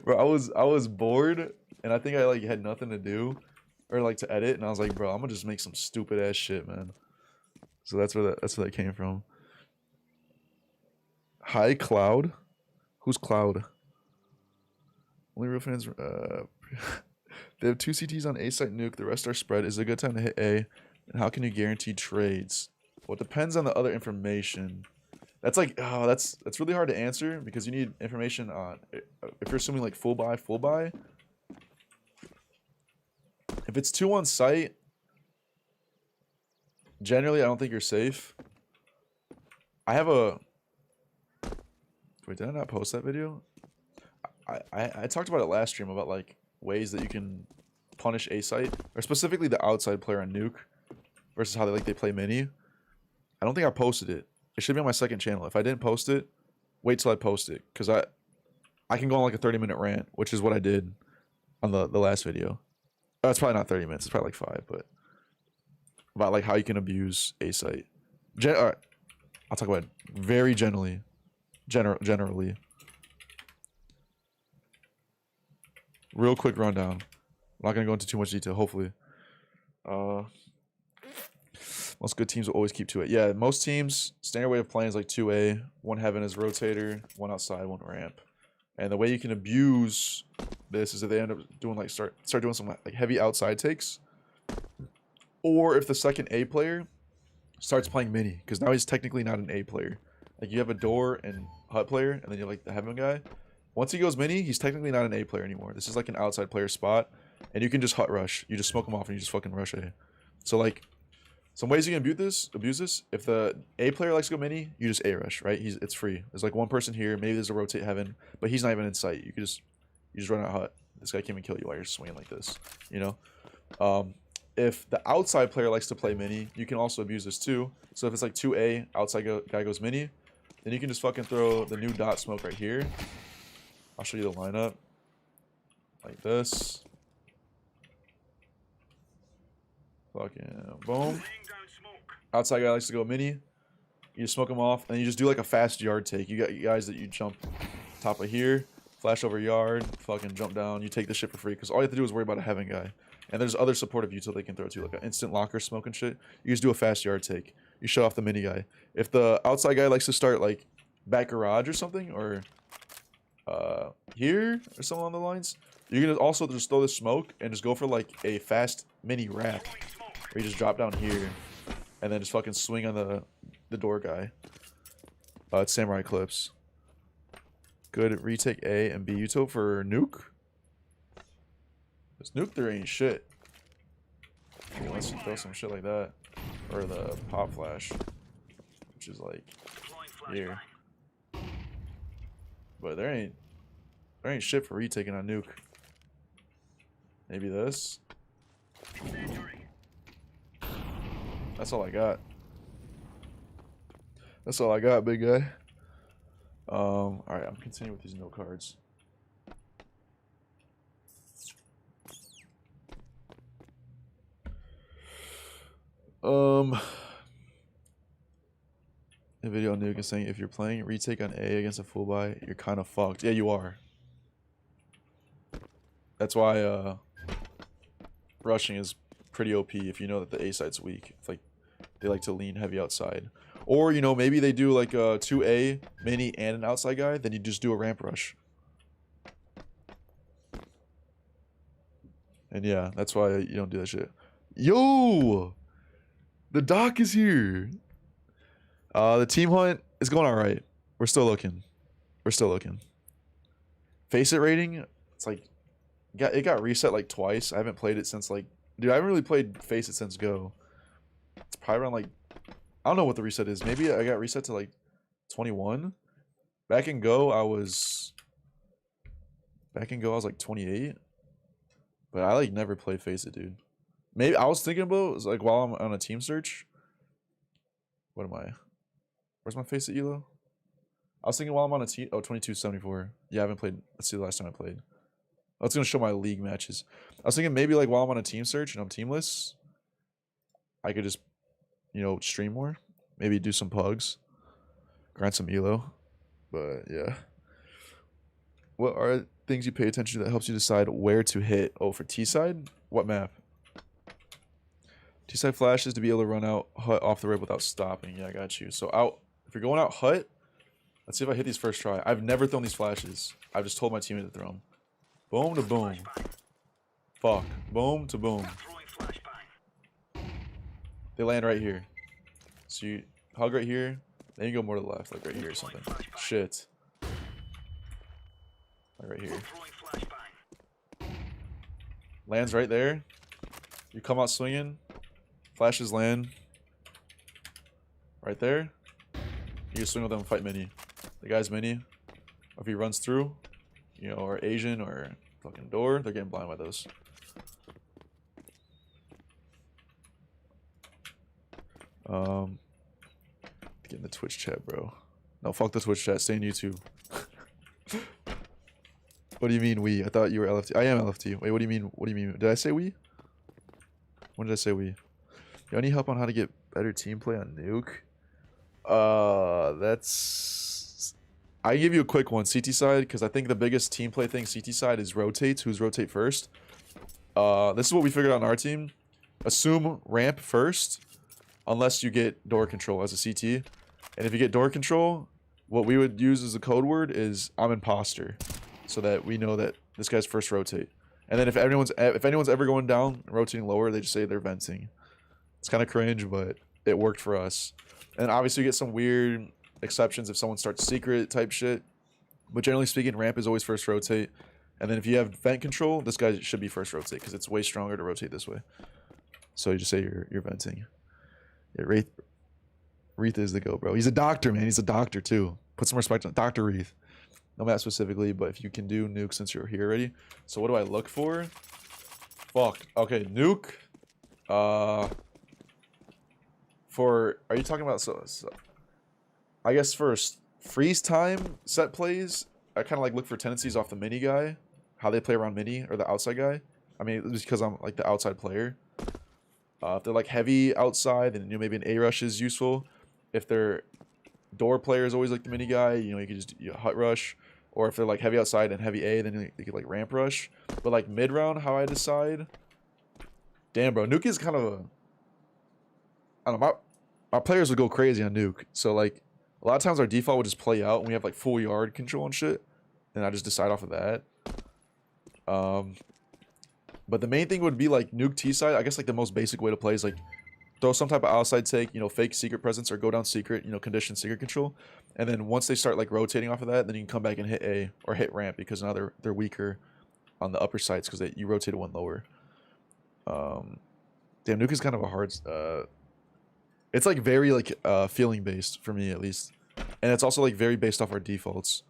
Bro, I was bored, and I think I like had nothing to do or like to edit, and I was like, bro, I'm gonna just make some stupid ass shit, man. So that's where that came from. Hi, Cloud. Who's Cloud? Only real fans. They have 2 CTs on A site nuke. The rest are spread. Is it a good time to hit A? And how can you guarantee trades? Well, it depends on the other information. That's like, oh, that's really hard to answer because you need information on if you're assuming like full buy. If it's 2 on site, generally I don't think you're safe. I have a. Wait, did I not post that video? I talked about it last stream about like ways that you can punish A site, or specifically the outside player on Nuke versus how they play mini. I don't think I posted it. It should be on my second channel. If I didn't post it, wait till I post it, because I can go on like a 30-minute rant, which is what I did on the last video. Oh, it's probably not 30 minutes. It's probably like 5, but about like how you can abuse A site. I'll talk about it very generally. Generally. Real quick rundown. I'm not gonna go into too much detail, hopefully. Most good teams will always keep 2A. Yeah, most teams, standard way of playing is like 2A, 1 heaven is rotator, 1 outside, 1 ramp. And the way you can abuse this is if they end up doing like start doing some like heavy outside takes. Or if the second A player starts playing mini, because now he's technically not an A player. Like you have a door and hut player, and then you have like the heaven guy. Once he goes mini, he's technically not an A player anymore. This is like an outside player spot, and you can just hut rush. You just smoke him off, and you just fucking rush A. So like, some ways you can abuse this. If the A player likes to go mini, you just A rush, right? It's free. There's like 1 person here. Maybe there's a rotate heaven, but he's not even in sight. You just run out hut. This guy can't even kill you while you're swinging like this, you know. If the outside player likes to play mini, you can also abuse this too. So if it's like 2A, outside guy goes mini, then you can just fucking throw the new dot smoke right here. I'll show you the lineup. Like this. Fucking boom. Outside guy likes to go mini. You just smoke him off, and you just do like a fast yard take. You got guys that you jump top of here, flash over yard, fucking jump down. You take the shit for free, because all you have to do is worry about a heaven guy. And there's other supportive util they can throw too, like an instant locker smoke and shit. You just do a fast yard take. You shut off the mini guy. If the outside guy likes to start like back garage or something, or here or something along the lines, you can also just throw the smoke and just go for like a fast mini wrap, where you just drop down here and then just fucking swing on the door guy. It's Samurai Clips. Good retake A and B util for Nuke. This Nuke there ain't shit. Unless you throw some shit like that. Or the pop flash, which is like here. But there ain't shit for retaking on Nuke. Maybe this. That's all I got. That's all I got, big guy. Alright, I'm continuing with these note cards. A video on Nuke is saying if you're playing retake on A against a full buy, you're kind of fucked. Yeah, you are. That's why rushing is pretty OP if you know that the A side's weak. If, like, they like to lean heavy outside. Or, you know, maybe they do like a 2A, mini, and an outside guy. Then you just do a ramp rush. And yeah, that's why you don't do that shit. Yo! The doc is here. The team hunt is going alright. We're still looking. We're still looking. Face it rating, it's like, it got reset like twice. I haven't played it since like, dude, I haven't really played Face It since Go. It's probably around like, I don't know what the reset is. Maybe I got reset to like 21. Back in Go, I was like 28. But I like never played Face It, dude. Maybe I was thinking about it was like while I'm on a team search. What am I? Where's my Face It Elo? I was thinking while I'm on a team. Oh, 2274. Yeah, I haven't played. Let's see the last time I played. Oh, it's gonna show my league matches. I was thinking maybe like while I'm on a team search and I'm teamless, I could just, you know, stream more. Maybe do some pugs, grind some elo. But yeah. What are things you pay attention to that helps you decide where to hit? Oh, for Tside? What map? Tside flashes to be able to run out hut off the rip without stopping. Yeah, I got you. So out, if you're going out hut, let's see if I hit these first try. I've never thrown these flashes. I've just told my teammate to throw them. Boom to boom. Fuck. Boom to boom. They land right here. So you hug right here, then you go more to the left, like right here or something. Shit. Like right here. Lands right there. You come out swinging. Flashes land. Right there. You just swing with them and fight mini. The guy's mini. Or if he runs through, you know, or Asian or fucking door, they're getting blind by those. Get in the Twitch chat, bro. No, fuck the Twitch chat. Stay in YouTube. What do you mean we? I thought you were LFT. I am LFT. Wait, what do you mean? What do you mean? Did I say we? When did I say we? You need help on how to get better team play on Nuke? That's... I give you a quick one, CT side, because I think the biggest team play thing CT side is rotates. Who's rotate first? This is what we figured out on our team. Assume ramp first, unless you get door control as a CT. And if you get door control, what we would use as a code word is I'm imposter, so that we know that this guy's first rotate. And then if anyone's ever going down and rotating lower, they just say they're venting. It's kind of cringe, but it worked for us. And obviously you get some weird exceptions if someone starts secret type shit. But generally speaking, ramp is always first rotate. And then if you have vent control, this guy should be first rotate because it's way stronger to rotate this way. So you just say you're venting. Yeah, Wreath is the go, bro. He's a doctor, man. He's a doctor too. Put some respect on Dr. Wreath. No map specifically, but if you can do Nuke since you're here already. So what do I look for? Fuck. Okay, Nuke. Are you talking about so I guess first freeze time set plays, I kind of like look for tendencies off the mini guy, how they play around mini or the outside guy. I mean, it's because I'm like the outside player. If they're like heavy outside, then you know maybe an A rush is useful. If they're door players, always like the mini guy, you know, you can just hut rush. Or if they're like heavy outside and heavy A, then you could like ramp rush. But like mid round, how I decide. Damn, bro, Nuke is kind of a. I don't know. My players would go crazy on Nuke. So like a lot of times our default would just play out and we have like full yard control and shit. And I just decide off of that. But the main thing would be like Nuke Tside. I guess like the most basic way to play is like throw some type of outside take, you know, fake secret presence or go down secret, you know, condition secret control. And then once they start like rotating off of that, then you can come back and hit A or hit ramp because now they're weaker on the upper sides because you rotated one lower. Damn, Nuke is kind of a hard. It's like very like feeling based for me at least, and it's also like very based off our defaults.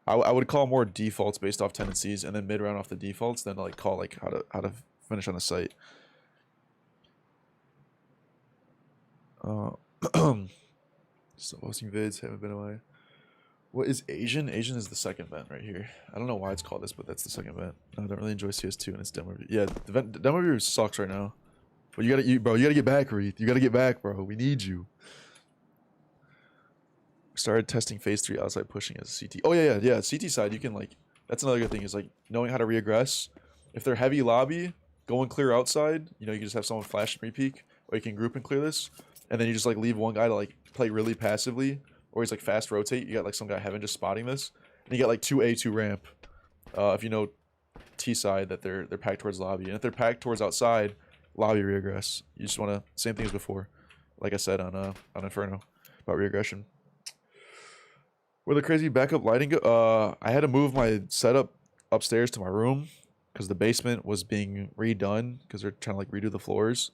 I would call more defaults based off tendencies, and then mid round off the defaults, then like call like how to finish on a site. Still posting vids, haven't been away. What is Asian? Asian is the second vent right here. I don't know why it's called this, but that's the second vent. I don't really enjoy CS2 and its demo review. Yeah, the demo review sucks right now. But you gotta get back, Wreath. You gotta get back, bro. We need you. Started testing phase 3 outside pushing as a CT. Oh yeah. CT side, you can like, that's another good thing is like knowing how to reaggress. If they're heavy lobby, go and clear outside. You know, you can just have someone flash and re-peek, or you can group and clear this, and then you just like leave one guy to like play really passively, or he's like fast rotate. You got like some guy Heaven just spotting this, and you get like 2A, 2 ramp. If you know Tside, that they're packed towards lobby, and if they're packed towards outside, lobby regress. You just want to same thing as before, like I said on Inferno about reaggression. Where the crazy backup lighting go? I had to move my setup upstairs to my room because the basement was being redone because they're trying to like redo the floors,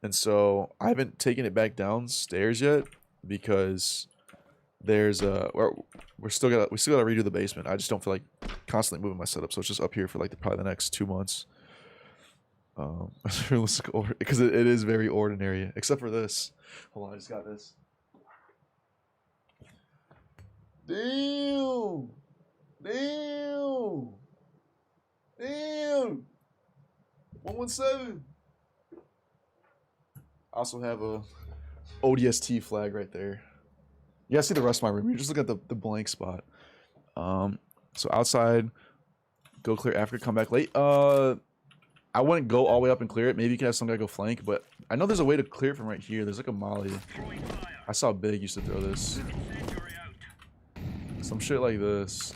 and so I haven't taken it back downstairs yet because there's we still gotta redo the basement. I just don't feel like constantly moving my setup, so it's just up here for like probably the next 2 months. Because it is very ordinary, except for this. Hold on, I just got this. Damn! 117. I also have a ODST flag right there. You guys see the rest of my room. You just look at the blank spot. So outside, go clear after, come back late. I wouldn't go all the way up and clear it. Maybe you can have some guy go flank, but I know there's a way to clear it from right here. There's like a molly. I saw Big used to throw this. Some shit like this.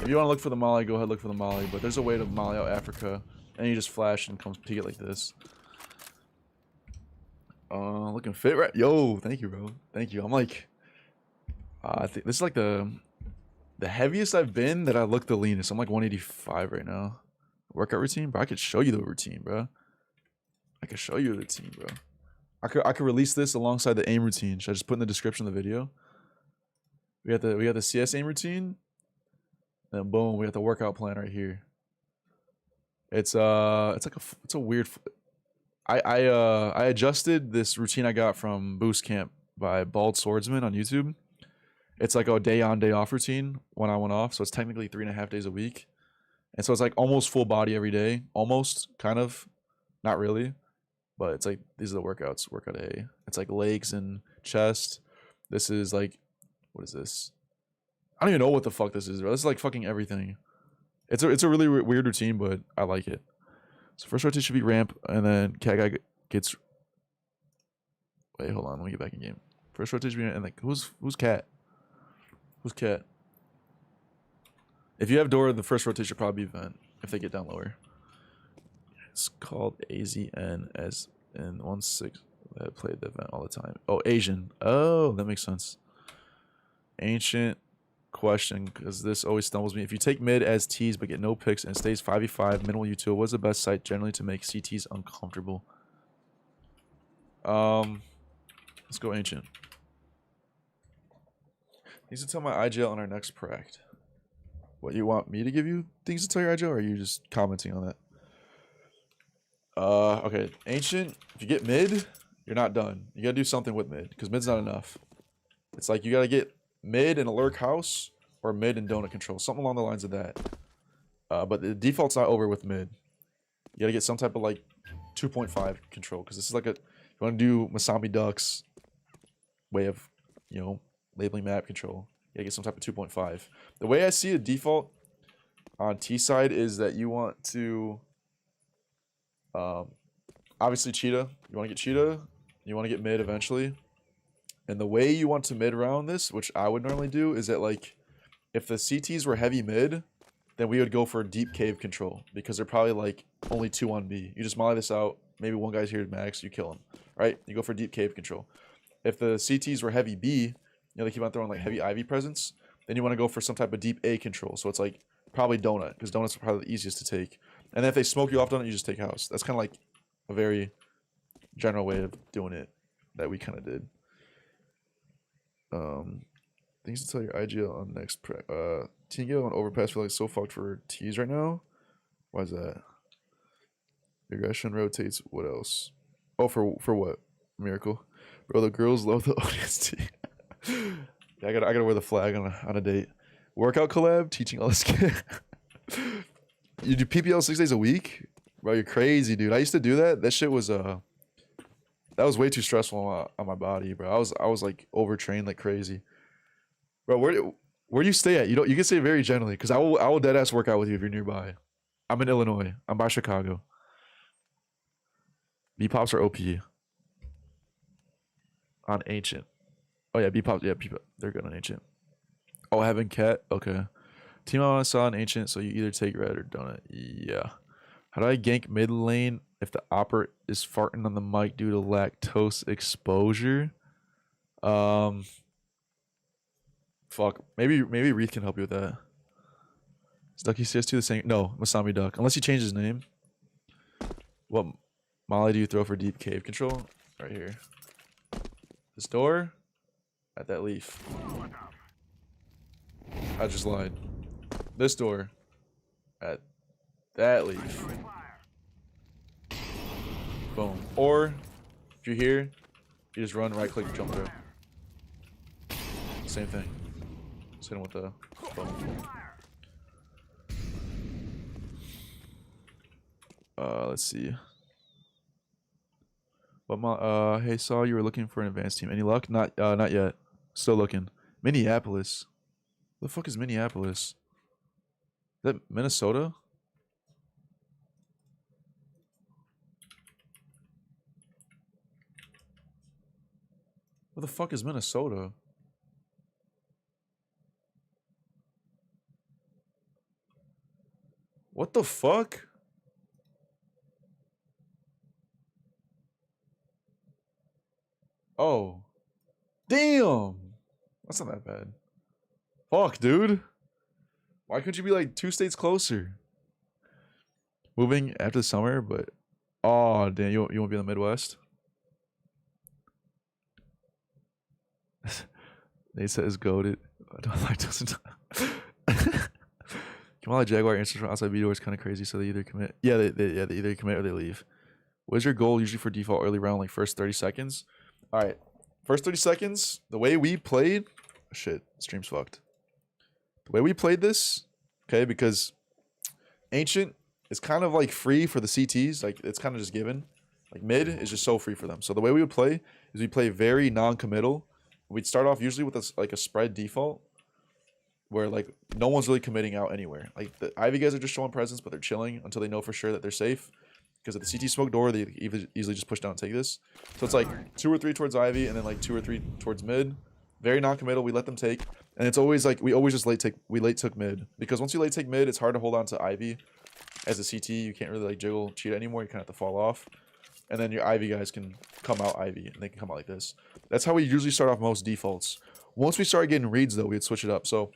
If you want to look for the molly, go ahead look for the molly. But there's a way to molly out Africa, and you just flash and come peek it like this. Looking fit, right? Yo, thank you, bro. Thank you. I'm like, I think this is like the heaviest I've been that I look the leanest. I'm like 185 right now. Workout routine, bro. I could show you the routine, bro. I could show you the routine, bro. I could release this alongside the aim routine. Should I just put in the description of the video? We got the CS aim routine. And boom, we got the workout plan right here. It's a weird. I adjusted this routine I got from Boost Camp by Bald Swordsman on YouTube. It's like a day on, day off routine when I went off. So it's technically 3.5 days a week. And so it's like almost full body every day. Almost, kind of. Not really. But it's like, these are the workouts. Workout A. It's like legs and chest. This is like, what is this? I don't even know what the fuck this is, bro. This is like fucking everything. It's a really weird routine, but I like it. So first rotation should be ramp, and then cat guy gets... Wait, hold on. Let me get back in game. First rotation, and like, who's cat? Who's cat? If you have door, the first rotation should probably be vent if they get down lower. It's called AZN as in 1-6 that played the vent all the time. Oh, Asian. Oh, that makes sense. Ancient question, because this always stumbles me. If you take mid as T's but get no picks and stays 5v5 minimal util, what's the best site generally to make CTs uncomfortable? Let's go Ancient. Needs to tell my IGL on our next pract. What, you want me to give you things to tell your IGL, or are you just commenting on that? Okay, Ancient, if you get mid, you're not done. You gotta do something with mid, because mid's not enough. It's like you gotta get mid and a lurk house, or mid and donut control. Something along the lines of that. But the default's not over with mid. You gotta get some type of like 2.5 control, because this is like a, you wanna do Masami Duck's way of, you know, labeling map control. You gotta get some type of 2.5. The way I see a default on Tside is that you want to, obviously Cheetah. You want to get Cheetah. You want to get mid eventually. And the way you want to mid round this, which I would normally do, is that like, if the CTs were heavy mid, then we would go for deep cave control, because they're probably like only 2 on B. You just molly this out. Maybe one guy's here to max. You kill him. Right? You go for deep cave control. If the CTs were heavy B, you know, they keep on throwing like heavy Ivy presence, then you want to go for some type of deep A control. So it's like probably donut, because donuts are probably the easiest to take. And then if they smoke you off donut, you just take house. That's kind of like a very general way of doing it that we kind of did. Things to tell your IGL on next TGL on overpass feel like so fucked for T's right now. Why is that? Regression rotates. What else? Oh, for what? Miracle. Bro, the girls love the ODST. Yeah, I gotta wear the flag on a date. Workout collab, teaching all this kid. You do PPL 6 days a week? Bro, you're crazy, dude. I used to do that. That shit was that was way too stressful on my body, bro. I was like overtrained like crazy. Bro, where do you stay at? You can say very generally, because I will dead ass work out with you if you're nearby. I'm in Illinois. I'm by Chicago. B pops are OP on ancient. Oh yeah, B pops. Yeah, B they're good on ancient. Oh, having cat. Okay. Team I saw on ancient, so you either take red or donut. Yeah. How do I gank mid lane if the opera is farting on the mic due to lactose exposure? Fuck. Maybe Reith can help you with that. Is Ducky CS2 the same? No, Masami Duck. Unless he changed his name. What molly do you throw for deep cave control? Right here. This door? At that leaf. I just lied. This door. At that leaf. Boom. Or, if you're here, you just run, right click, jump through. Same thing. Just hit him with the boom. Let's see. But hey, saw you were looking for an advanced team. Any luck? Not yet. Still looking. Minneapolis. What the fuck is Minneapolis? Is that Minnesota? What the fuck is Minnesota? What the fuck? Oh. Damn! That's not that bad. Fuck, dude. Why couldn't you be like 2 states closer? Moving after the summer, but... Oh, damn. You won't be in the Midwest? They said it's goated. I don't like doesn't. Kamala Jaguar answers from outside B door is kind of crazy, so they either commit. Yeah, they either commit or they leave. What is your goal usually for default early round, like first 30 seconds? All right, first 30 seconds. The way we played, shit, stream's fucked. The way we played this, okay, because ancient is kind of like free for the CTs, like it's kind of just given. Like mid is just so free for them. So the way we would play is we play very non-committal. We'd start off usually with a spread default, where like no one's really committing out anywhere. Like the Ivy guys are just showing presence, but they're chilling until they know for sure that they're safe. Because at the CT smoke door, they easily just push down and take this. So it's like 2 or 3 towards Ivy, and then like 2 or 3 towards mid. Very non-committal. We let them take, and it's always like we always just late took mid, because once you late take mid, it's hard to hold on to Ivy. As a CT, you can't really like jiggle cheetah anymore. You kind of have to fall off. And then your Ivy guys can come out Ivy, and they can come out like this. That's how we usually start off most defaults. Once we started getting reads, though, we'd switch it up. So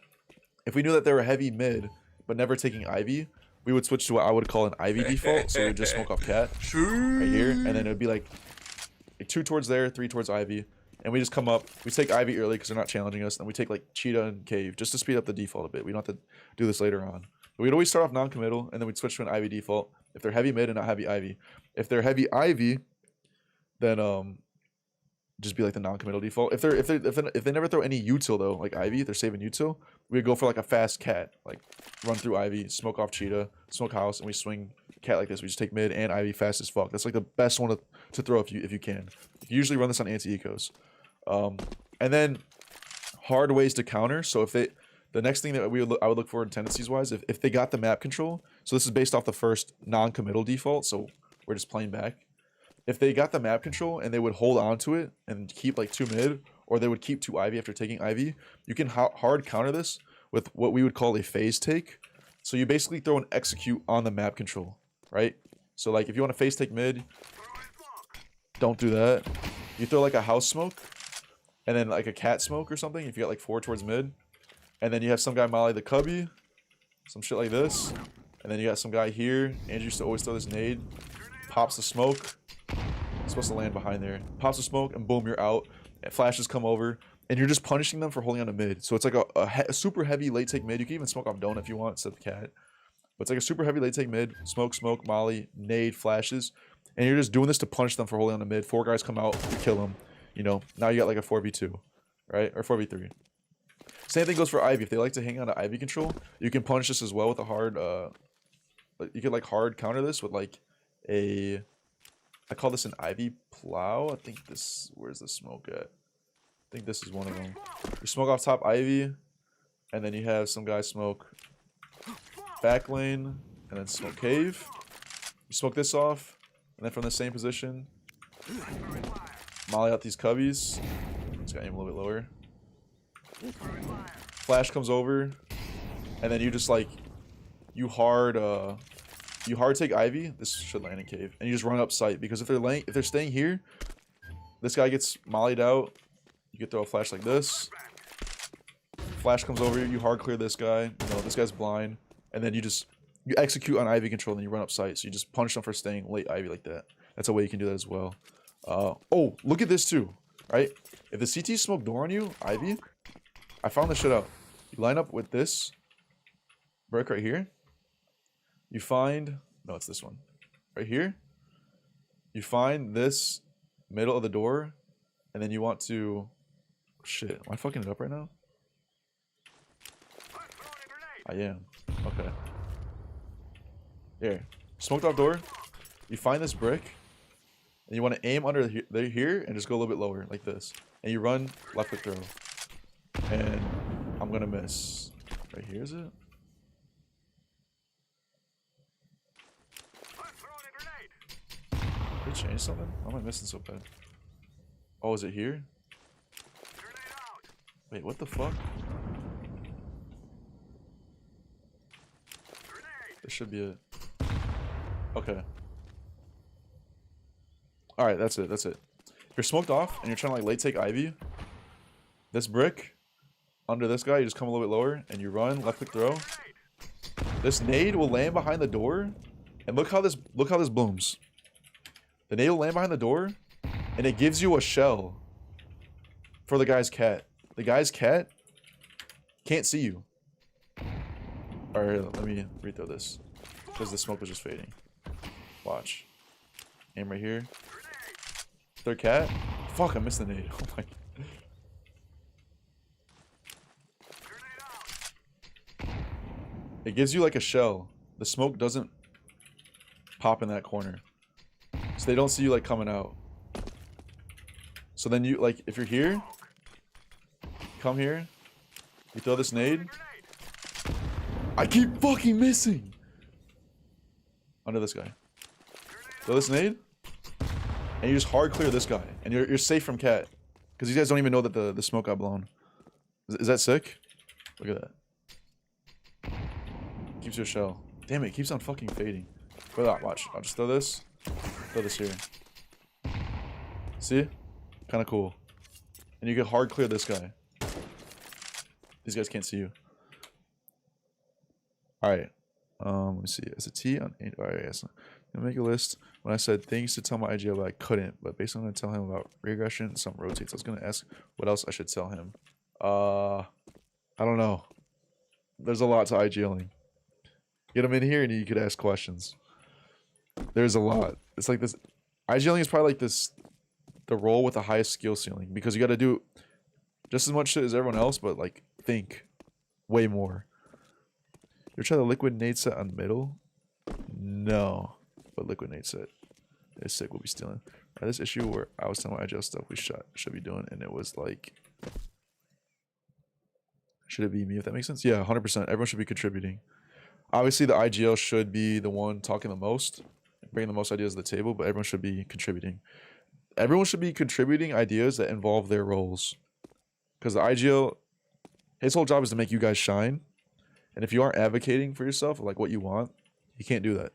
if we knew that they were heavy mid, but never taking Ivy, we would switch to what I would call an Ivy default. So we'd just smoke off cat right here, and then it would be like 2 towards there, 3 towards Ivy. And we just come up. We take Ivy early because they're not challenging us. And we take like cheetah and cave just to speed up the default a bit. We don't have to do this later on. But we'd always start off non-committal, and then we'd switch to an Ivy default if they're heavy mid and not heavy Ivy. If they're heavy Ivy, then just be like the non-committal default. If they never throw any util though, like Ivy, if they're saving util, we go for like a fast cat, like run through Ivy, smoke off cheetah, smoke house, and we swing cat like this. We just take mid and Ivy fast as fuck. That's like the best one to throw if you can. You usually run this on anti-ecos. And then hard ways to counter. So if the next thing that I would look for tendencies wise, if they got the map control. So this is based off the first non-committal default. So we're just playing back. If they got the map control and they would hold on to it and keep like 2 mid, or they would keep 2 Ivy after taking Ivy, you can hard counter this with what we would call a phase take. So you basically throw an execute on the map control, right? So like if you want to phase take mid, don't do that. You throw like a house smoke and then like a cat smoke or something if you got like 4 towards mid. And then you have some guy molly the cubby, some shit like this. And then you got some guy here. Andrew used to always throw this nade. Pops the smoke. It's supposed to land behind there. Pops the smoke and boom, you're out. And flashes come over. And you're just punishing them for holding on to mid. So it's like a super heavy late take mid. You can even smoke off donut if you want instead of cat. But it's like a super heavy late take mid. Smoke, molly, nade, flashes. And you're just doing this to punish them for holding on to mid. 4 guys come out, you kill them. You know, now you got like a 4v2. Right? Or 4v3. Same thing goes for Ivy. If they like to hang on to Ivy control, you can punish this as well with a hard, you could like hard counter this with like I call this an Ivy plow. I think this, where's the smoke at? I think this is one of them. You smoke off top Ivy, and then you have some guy smoke back lane, and then smoke cave. You smoke this off, And then from the same position, molly out these cubbies. Just gotta aim a little bit lower. Flash comes over, and then you just like you hard take Ivy. This should land in cave, and you just run up sight because if they're staying here, this guy gets mollied out. You could throw a flash like this. Flash comes over, you hard clear this guy. You know this guy's blind, and then you execute on Ivy control, and then you run up sight. So you just punish them for staying late Ivy like that. That's a way you can do that as well. Oh, look at this too, right? If the CT smoke door on you, Ivy, I found this shit out. You line up with this brick right here. You find, no, it's this one. Right here. You find this middle of the door, and then you want to, shit, am I fucking it up right now? I am. Okay. Here. Smoked off door. You find this brick, and you want to aim under here and just go a little bit lower, like this. And you run left click throw. And I'm gonna miss. Right here, is it? Did they change something? Why am I missing so bad? Oh, is it here? Wait, what the fuck? This should be it. Okay. Alright, that's it, that's it. If you're smoked off and you're trying to like late take Ivy, this brick under this guy, you just come a little bit lower and you run, left click throw. This nade will land behind the door, and look how this blooms. The nade will land behind the door, and it gives you a shell for the guy's cat. The guy's cat can't see you. Alright, let me rethrow this. Because the smoke was just fading. Watch. Aim right here. Third cat. Fuck, I missed the nade. Oh my god. It gives you like a shell. The smoke doesn't pop in that corner. So they don't see you like coming out. So then you like, if you're here, come here, you throw this nade. I keep fucking missing! Under this guy. Throw this nade. And you just hard clear this guy. And you're safe from cat. Because these guys don't even know that the smoke got blown. Is that sick? Look at that. Keeps your shell. Damn it, it keeps on fucking fading. Wait, watch. I'll just throw this. Throw this here. See? Kinda cool. And you can hard clear this guy. These guys can't see you. Alright. Let me see. It's a T on 8. Alright, yes. I'm make a list. When I said things to tell my IGL, but I couldn't. But based on what I tell him about regression and some rotates, I was gonna ask what else I should tell him. I don't know. There's a lot to IGLing. Get him in here and you could ask questions. There's a lot. It's like this. IGLing is probably like this, the role with the highest skill ceiling, because you got to do just as much shit as everyone else, but like think way more. You try the liquid nade set on middle? No, but liquid nade set is sick. We'll be stealing. This issue where I was telling my IGL stuff we should be doing, and it was like, should it be me if that makes sense? Yeah, 100%. Everyone should be contributing. Obviously, the IGL should be the one talking the most, bringing the most ideas to the table, but everyone should be contributing. Everyone should be contributing ideas that involve their roles. Because the IGL, his whole job is to make you guys shine. And if you aren't advocating for yourself, like what you want, he can't do that.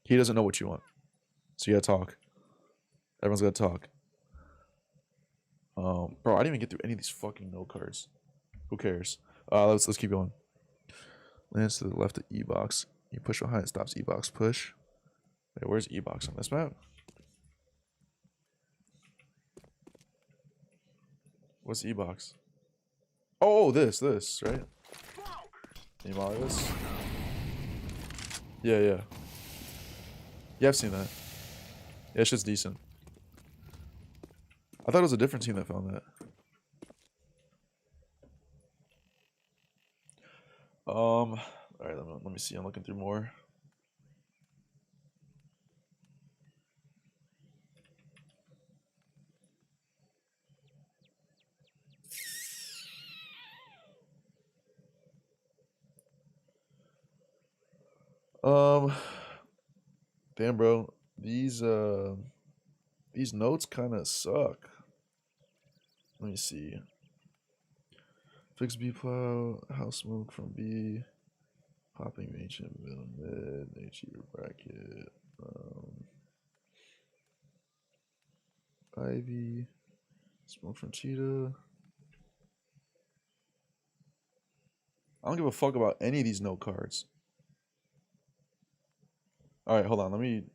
He doesn't know what you want. So you gotta talk. Everyone's gotta talk. Bro, I didn't even get through any of these fucking note cards. Who cares? Let's keep going. Lands to the left of E-box. You push behind, it stops E-box push. Wait, where's E-box on this map? What's E-box? Oh, this, right? Can you molly this? Yeah. Yeah, I've seen that. Yeah, it's just decent. I thought it was a different team that found that. Alright, let me see. I'm looking through more. Damn, bro. These notes kind of suck. Let me see. Fix B plow, house smoke from B, popping ancient middle mid, nature bracket, Ivy, smoke from cheetah. I don't give a fuck about any of these note cards. All right, hold on. Let me.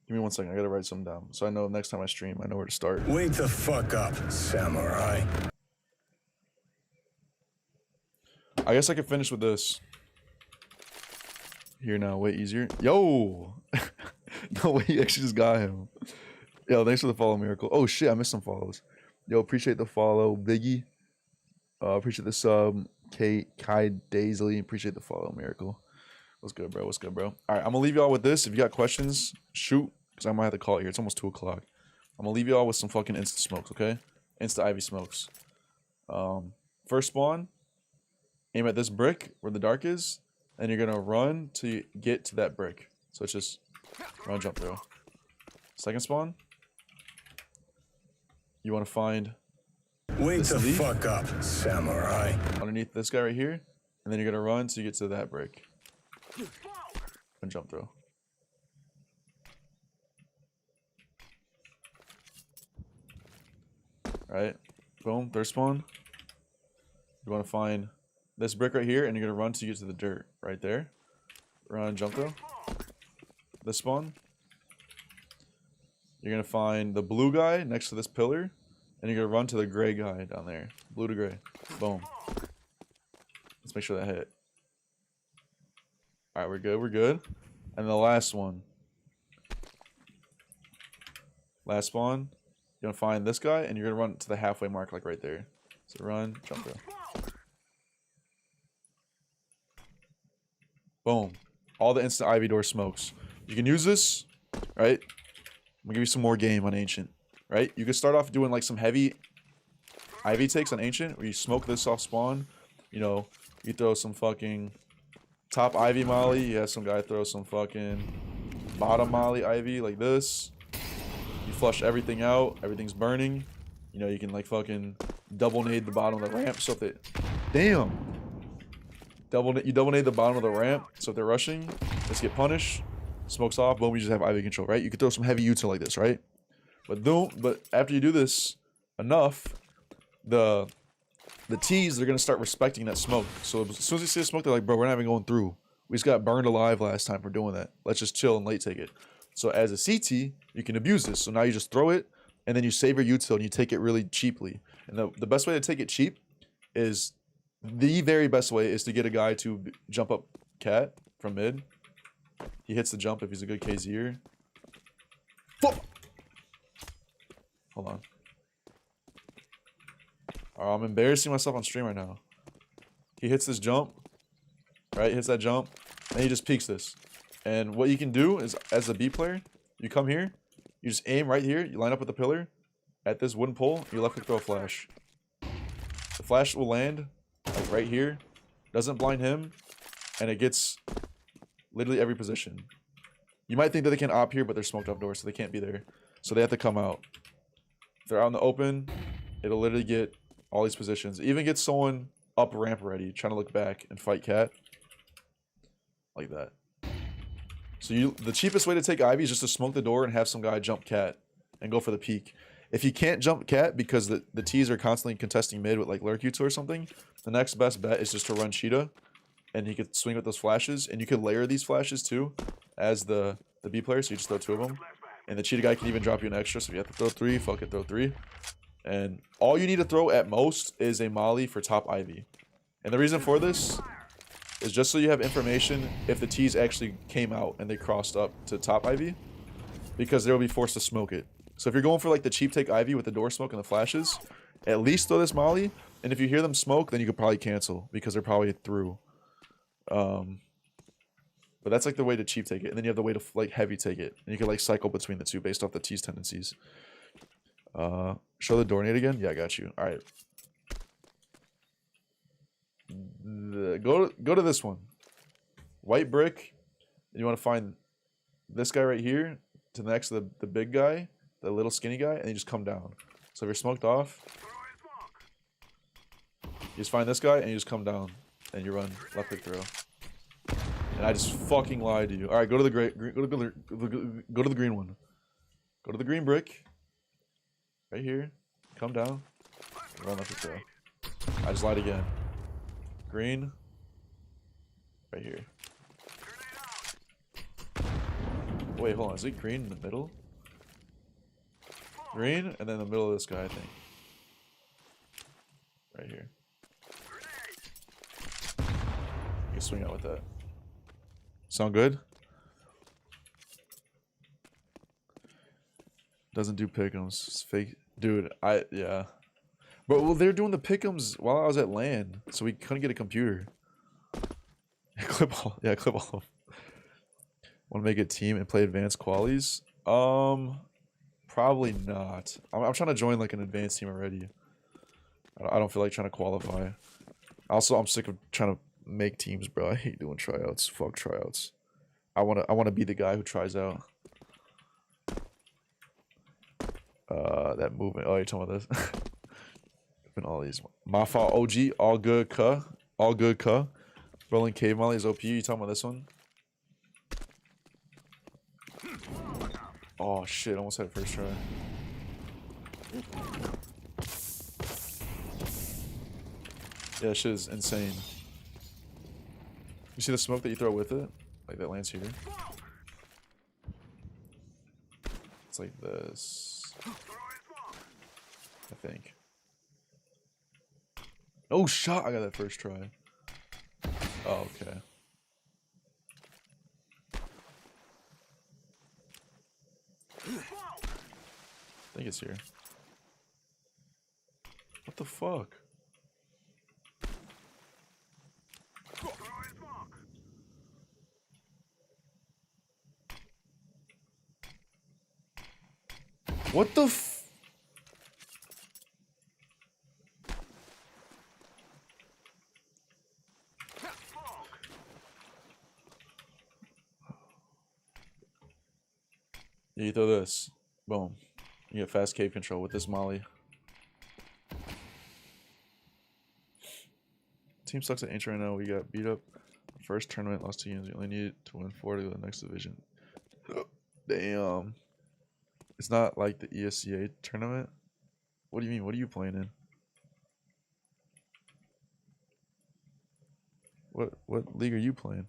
Give me 1 second. I gotta write something down so I know next time I stream, I know where to start. Wake the fuck up, samurai. I guess I could finish with this. Here now, way easier. Yo! No way, you actually just got him. Yo, thanks for the follow, Miracle. Oh shit, I missed some follows. Yo, appreciate the follow, Biggie. Appreciate the sub, Kai Daisley. Appreciate the follow, Miracle. What's good, bro? What's good, bro? All right, I'm gonna leave y'all with this. If you got questions, shoot, because I might have to call it here. It's almost 2 o'clock. I'm gonna leave y'all with some fucking instant smokes, okay? Instant Ivy smokes. First spawn, aim at this brick where the dark is, and you're gonna run to get to that brick. So it's just run, jump through. Second spawn, you want to find Wake the fuck up, samurai. underneath this guy right here, and then you're gonna run to get to that brick and jump through. Right, boom. Third spawn, you want to find this brick right here, and you're gonna run to get to the dirt right there. Run, jump through. This spawn, you're gonna find the blue guy next to this pillar, and you're gonna run to the gray guy down there. Blue to gray. Boom. Let's make sure that hit. Alright, we're good, we're good. And the last one. Last spawn. You're gonna find this guy, and you're gonna run to the halfway mark, like right there. So run, jump through. Boom. All the instant Ivy door smokes. You can use this, right? I'm gonna give you some more game on Ancient, right? You can start off doing like some heavy Ivy takes on Ancient, where you smoke this off spawn. You know, you throw some fucking top Ivy molly. You have some guy throw some fucking bottom molly Ivy like this. You flush everything out. Everything's burning. You know, you can like fucking double nade the bottom of the ramp. So if they, damn, you double nade the bottom of the ramp. So if they're rushing, let's get punished. Smokes off. Boom. You just have Ivy control, right? You can throw some heavy util like this, right? But after you do this enough, the T's, they're gonna start respecting that smoke. So as soon as they see the smoke, they're like, bro, we're not even going through. We just got burned alive last time for doing that. Let's just chill and late take it. So as a CT, you can abuse this. So now you just throw it, and then you save your util and you take it really cheaply. And the best way to take it cheap is, the very best way is to get a guy to jump up cat from mid. He hits the jump if he's a good KZer. Fuck! Hold on. I'm embarrassing myself on stream right now. He hits this jump, right? Hits that jump, and he just peeks this. And what you can do is, as a B player, you come here, you just aim right here, you line up with the pillar at this wooden pole, you left click throw a flash. The flash will land like right here, doesn't blind him, and it gets literally every position. You might think that they can op here, but they're smoked off doors, so they can't be there. So they have to come out. If they're out in the open, it'll literally get all these positions. It even gets someone up ramp ready, trying to look back and fight cat. Like that. So the cheapest way to take Ivy is just to smoke the door and have some guy jump cat and go for the peak. If you can't jump cat because the T's are constantly contesting mid with like lurk util or something, the next best bet is just to run cheetah, and he could swing with those flashes, and you could layer these flashes too as the B player, so you just throw 2 of them. And the cheetah guy can even drop you an extra, so if you have to throw 3, fuck it, throw 3. And all you need to throw at most is a molly for top Ivy. And the reason for this is just so you have information if the T's actually came out and they crossed up to top Ivy, because they'll be forced to smoke it. So if you're going for like the cheap take Ivy with the door smoke and the flashes, at least throw this molly, and if you hear them smoke, then you could probably cancel because they're probably through. But that's like the way to cheap take it, and then you have the way to like heavy take it, and you can like cycle between the two based off the T's tendencies. Show the door nade again. Yeah, I got you. All right. Go to this one. white brick, and you want to find this guy right here to the next to the big guy, the little skinny guy, and you just come down. So if you're smoked off, you just find this guy and you just come down, and you run left click throw. And I just fucking lied to you. All right, go to the go to the green one. Go to the green brick. Right here. Come down. Run left click throw. I just lied again. Green. Right here. Wait, hold on. Is it green in the middle? Green, and then the middle of this guy, I think. Right here. You can swing out with that. Sound good? Doesn't do pick'ems. It's fake. Dude, yeah. But well, they're doing the pick'ems while I was at LAN, so we couldn't get a computer. Clip all. Yeah, clip all. Want to make a team and play advanced qualies? Probably not. I'm trying to join like an advanced team already. I don't feel like trying to qualify. Also, I'm sick of trying to make teams, bro. I hate doing tryouts. Fuck tryouts. I wanna be the guy who tries out. That movement. Oh, you're talking about this? Been all these. My fault. OG. All good. Cuh. All good. Cuh. Rolling cave molly is OP. You talking about this one? Oh shit! Almost had it first try. Yeah, shit is insane. You see the smoke that you throw with it? Like that lands here. It's like this. I think. Oh, shot! I got that first try. Oh, okay. I think it's here. What the fuck? What the f- Yeah, you throw this. Boom. You get fast cave control with this molly. Team sucks at ancient right now. We got beat up. First tournament, lost 2 games. We only need to win 4 to go to the next division. Damn. It's not like the ESCA tournament? What do you mean? What are you playing in? What league are you playing?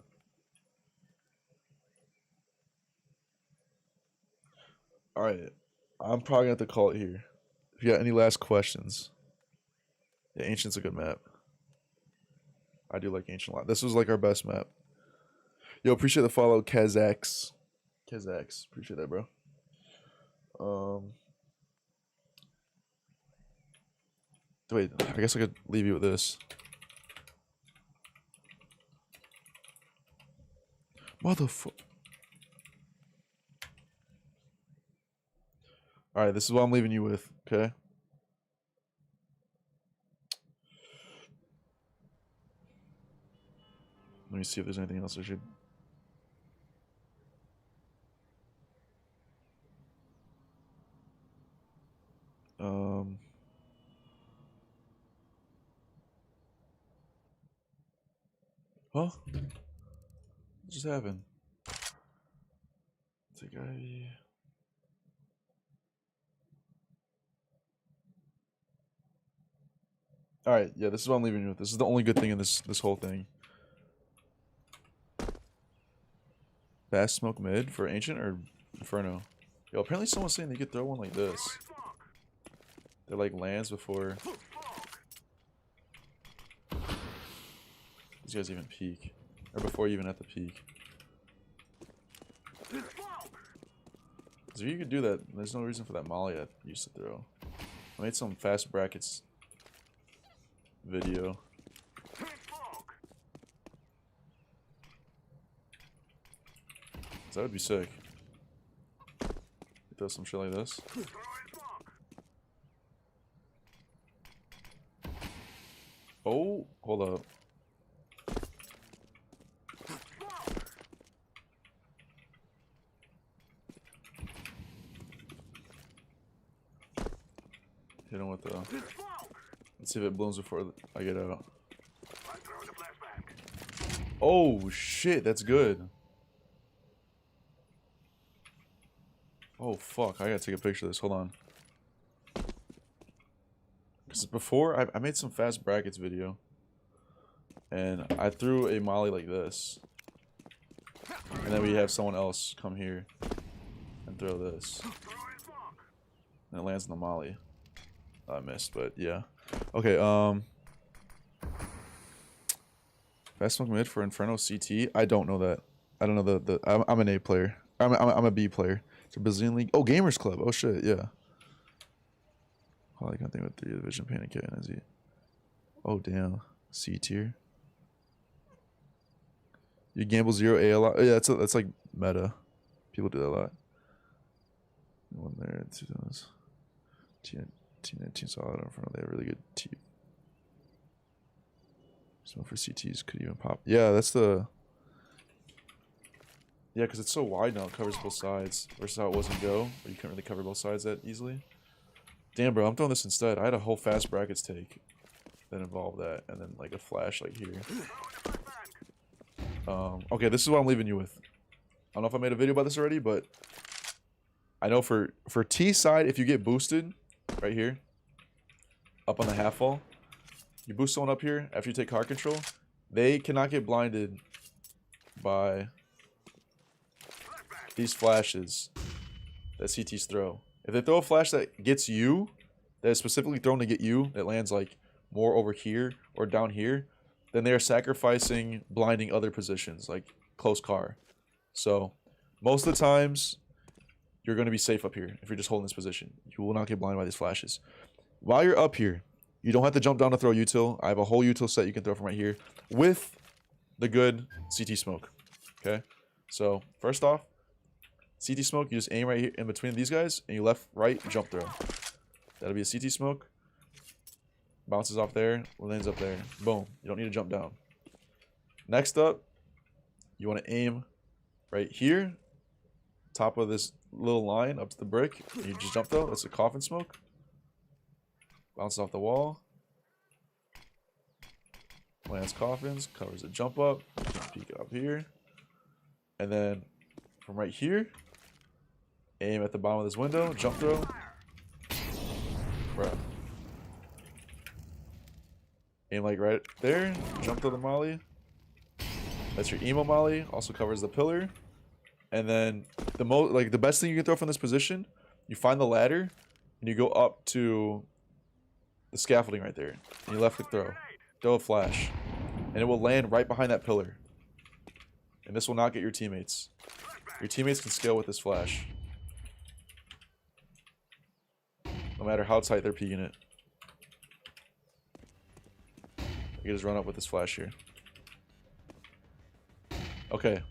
Alright. I'm probably gonna have to call it here. If you got any last questions. Yeah, Ancient's a good map. I do like Ancient a lot. This was like our best map. Yo, appreciate the follow, Kazax. Kazax. Appreciate that, bro. Wait, I guess I could leave you with this. Motherfucker. Alright, this is what I'm leaving you with, okay? Let me see if there's anything else I should. Huh? What just happened? It's a guy. Alright, yeah, this is what I'm leaving you with. This is the only good thing in this whole thing. Fast smoke mid for Ancient or Inferno? Yo, apparently someone's saying they could throw one like this. That like lands before these guys even peek. Or before you even at the peak. Because if you could do that, there's no reason for that molly I used to throw. I made some fast brackets video. That would be sick. Throw some shit like this. Oh, hold up. Hit him with the. Let's see if it blooms before I get out. Oh shit, that's good. Oh fuck, I gotta take a picture of this. Hold on. Because before I made some fast brackets video, and I threw a molly like this, and then we have someone else come here and throw this, and it lands in the molly. I missed, but yeah. Okay, fast smoke mid for Inferno CT. I don't know that. I don't know the. I'm an A player. I'm a B player. It's a Brazilian league. Oh, Gamers Club. Oh shit, yeah. Oh, I can't think with 3 division panic and is he? Oh damn, C tier. You gamble 0 A a lot. Yeah, that's like meta. People do that a lot. One there, 2 times. T19 solid in front of. They have really good T. Smoke for CTs could even pop. Yeah, that's the. Yeah, because it's so wide now, it covers both sides. Versus how it was in Go, where you couldn't really cover both sides that easily. Damn, bro, I'm throwing this instead. I had a whole fast brackets take that involved that, and then like a flash like here. Okay, this is what I'm leaving you with. I don't know if I made a video about this already, but I know for T side, if you get boosted right here, up on the half wall, you boost someone up here after you take card control, they cannot get blinded by these flashes that CTs throw. If they throw a flash that gets you, that is specifically thrown to get you, that lands like more over here or down here, then they are sacrificing blinding other positions, like close car. So most of the times, you're going to be safe up here if you're just holding this position. You will not get blinded by these flashes. While you're up here, you don't have to jump down to throw util. I have a whole util set you can throw from right here with the good CT smoke. Okay? So first off, CT smoke, you just aim right here in between these guys, and you left, right, jump throw. That'll be a CT smoke. Bounces off there, lands up there. Boom. You don't need to jump down. Next up, you want to aim right here, top of this little line up to the brick. You just jump throw. That's a coffin smoke. Bounces off the wall. Lands coffins, covers a jump up. Peek up here. And then from right here, aim at the bottom of this window, jump throw. Bruh. Aim like right there, jump throw the molly. That's your emo molly, also covers the pillar. And then the best thing you can throw from this position, you find the ladder and you go up to the scaffolding right there. And you left click throw a flash. And it will land right behind that pillar. And this will not get your teammates. Your teammates can scale with this flash. No matter how tight they're peeking it. You can just run up with this flash here. Okay.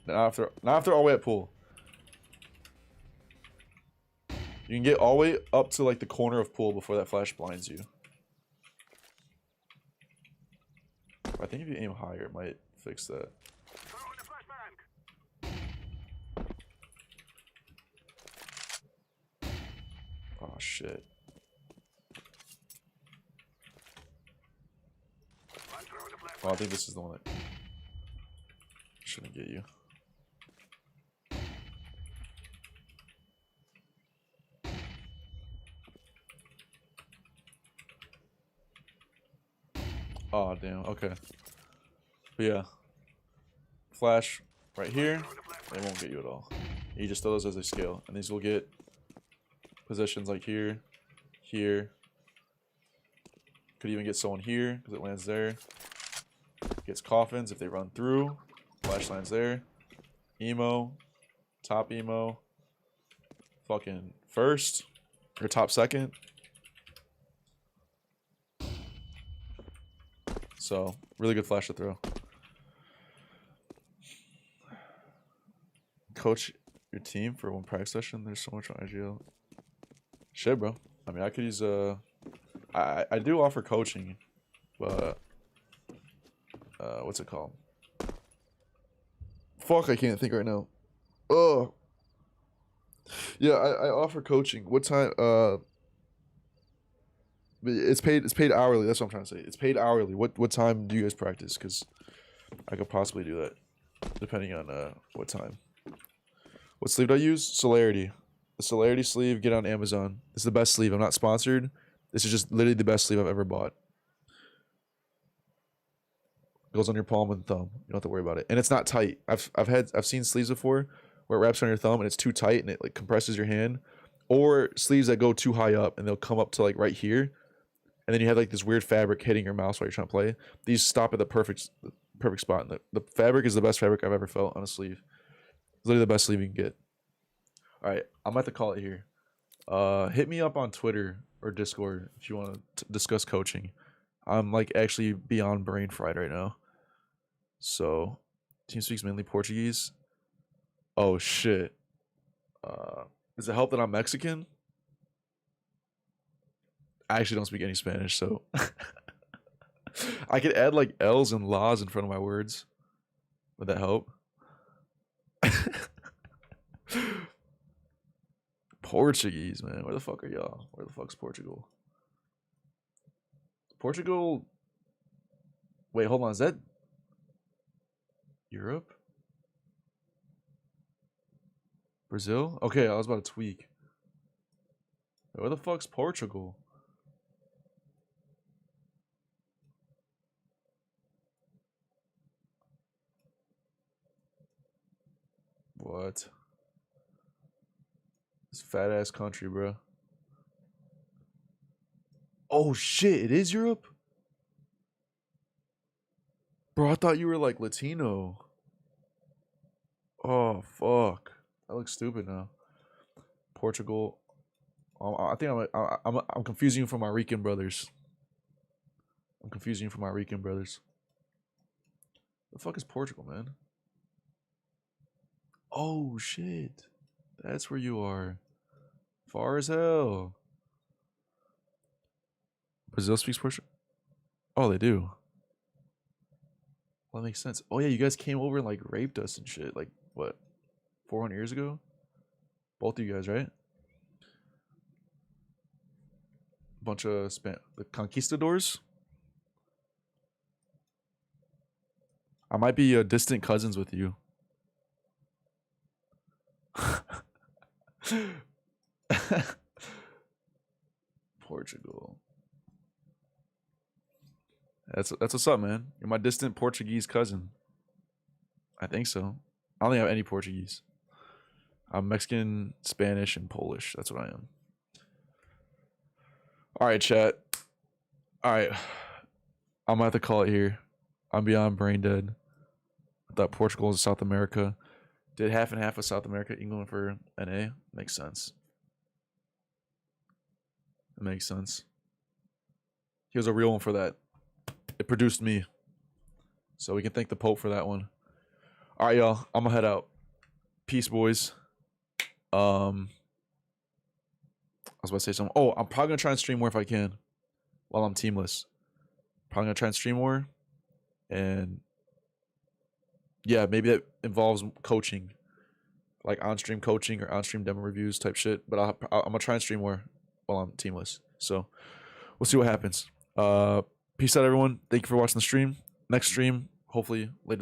Now after all the way at pool. You can get all the way up to like the corner of pool before that flash blinds you. I think if you aim higher, it might fix that. Oh shit. Oh, I think this is the one that shouldn't get you. Oh damn, okay. But yeah. Flash right here, they won't get you at all. You just throw those as they scale. And these will get positions like here, here. Could even get someone here, because it lands there. Gets coffins if they run through. Flash lands there. Emo. Top emo. Fucking first. Or top second. So, really good flash to throw. Coach your team for one practice session. There's so much on IGL. Shit, bro. I mean, I could use I do offer coaching, but what's it called? Fuck, I can't think right now. Oh, yeah, I offer coaching. What time? It's paid hourly. That's what I'm trying to say. It's paid hourly. What time do you guys practice? Because I could possibly do that, depending on what time. What sleeve do I use? Celerity. The Celerity sleeve. Get on Amazon. It's the best sleeve. I'm not sponsored. This is just literally the best sleeve I've ever bought. It goes on your palm and thumb. You don't have to worry about it, and it's not tight. I've seen sleeves before where it wraps on your thumb and it's too tight and it like compresses your hand, or sleeves that go too high up and they'll come up to like right here, and then you have like this weird fabric hitting your mouse while you're trying to play. These stop at the perfect spot. And the fabric is the best fabric I've ever felt on a sleeve. It's literally the best sleeve you can get. All right, I'm about to call it here. Hit me up on Twitter or Discord if you want to discuss coaching. I'm like actually beyond brain fried right now. So, team speaks mainly Portuguese. Oh shit. Does it help that I'm Mexican? I actually don't speak any Spanish, so I could add like L's and la's in front of my words. Would that help? Portuguese, man. Where the fuck are y'all? Where the fuck's Portugal? Portugal. Wait, hold on. Is that Europe? Brazil? Okay, I was about to tweak. Wait, where the fuck's Portugal? What? This fat ass country, bro. Oh shit, it is Europe? Bro, I thought you were like Latino. Oh fuck. That looks stupid now. Portugal. I think I'm confusing you for my Rican brothers. I'm confusing you for my Rican brothers. The fuck is Portugal, man? Oh shit. That's where you are. Far as hell. Brazil speaks Portuguese. Oh, they do. Well, that makes sense. Oh yeah, you guys came over and like raped us and shit. Like what? 400 years ago? Both of you guys, right? Bunch of the conquistadors. I might be distant cousins with you. Portugal. That's what's up, man. You're my distant Portuguese cousin. I think so. I don't think I have any Portuguese. I'm Mexican, Spanish, and Polish. That's what I am. All right, chat. All right. I'm gonna have to call it here. I'm beyond brain dead. I thought Portugal was South America. Did half and half of South America, England for NA. Makes sense. It makes sense. He was a real one for that. It produced me. So we can thank the Pope for that one. All right, y'all. I'm gonna head out. Peace, boys. I was about to say something. Oh, I'm probably gonna try and stream more if I can while I'm teamless. Probably gonna try and stream more. And yeah, maybe that involves coaching. Like on-stream coaching or on-stream demo reviews type shit. But I'm gonna try and stream more while I'm teamless. So we'll see what happens. Peace out, everyone. Thank you for watching the stream. Next stream, hopefully later.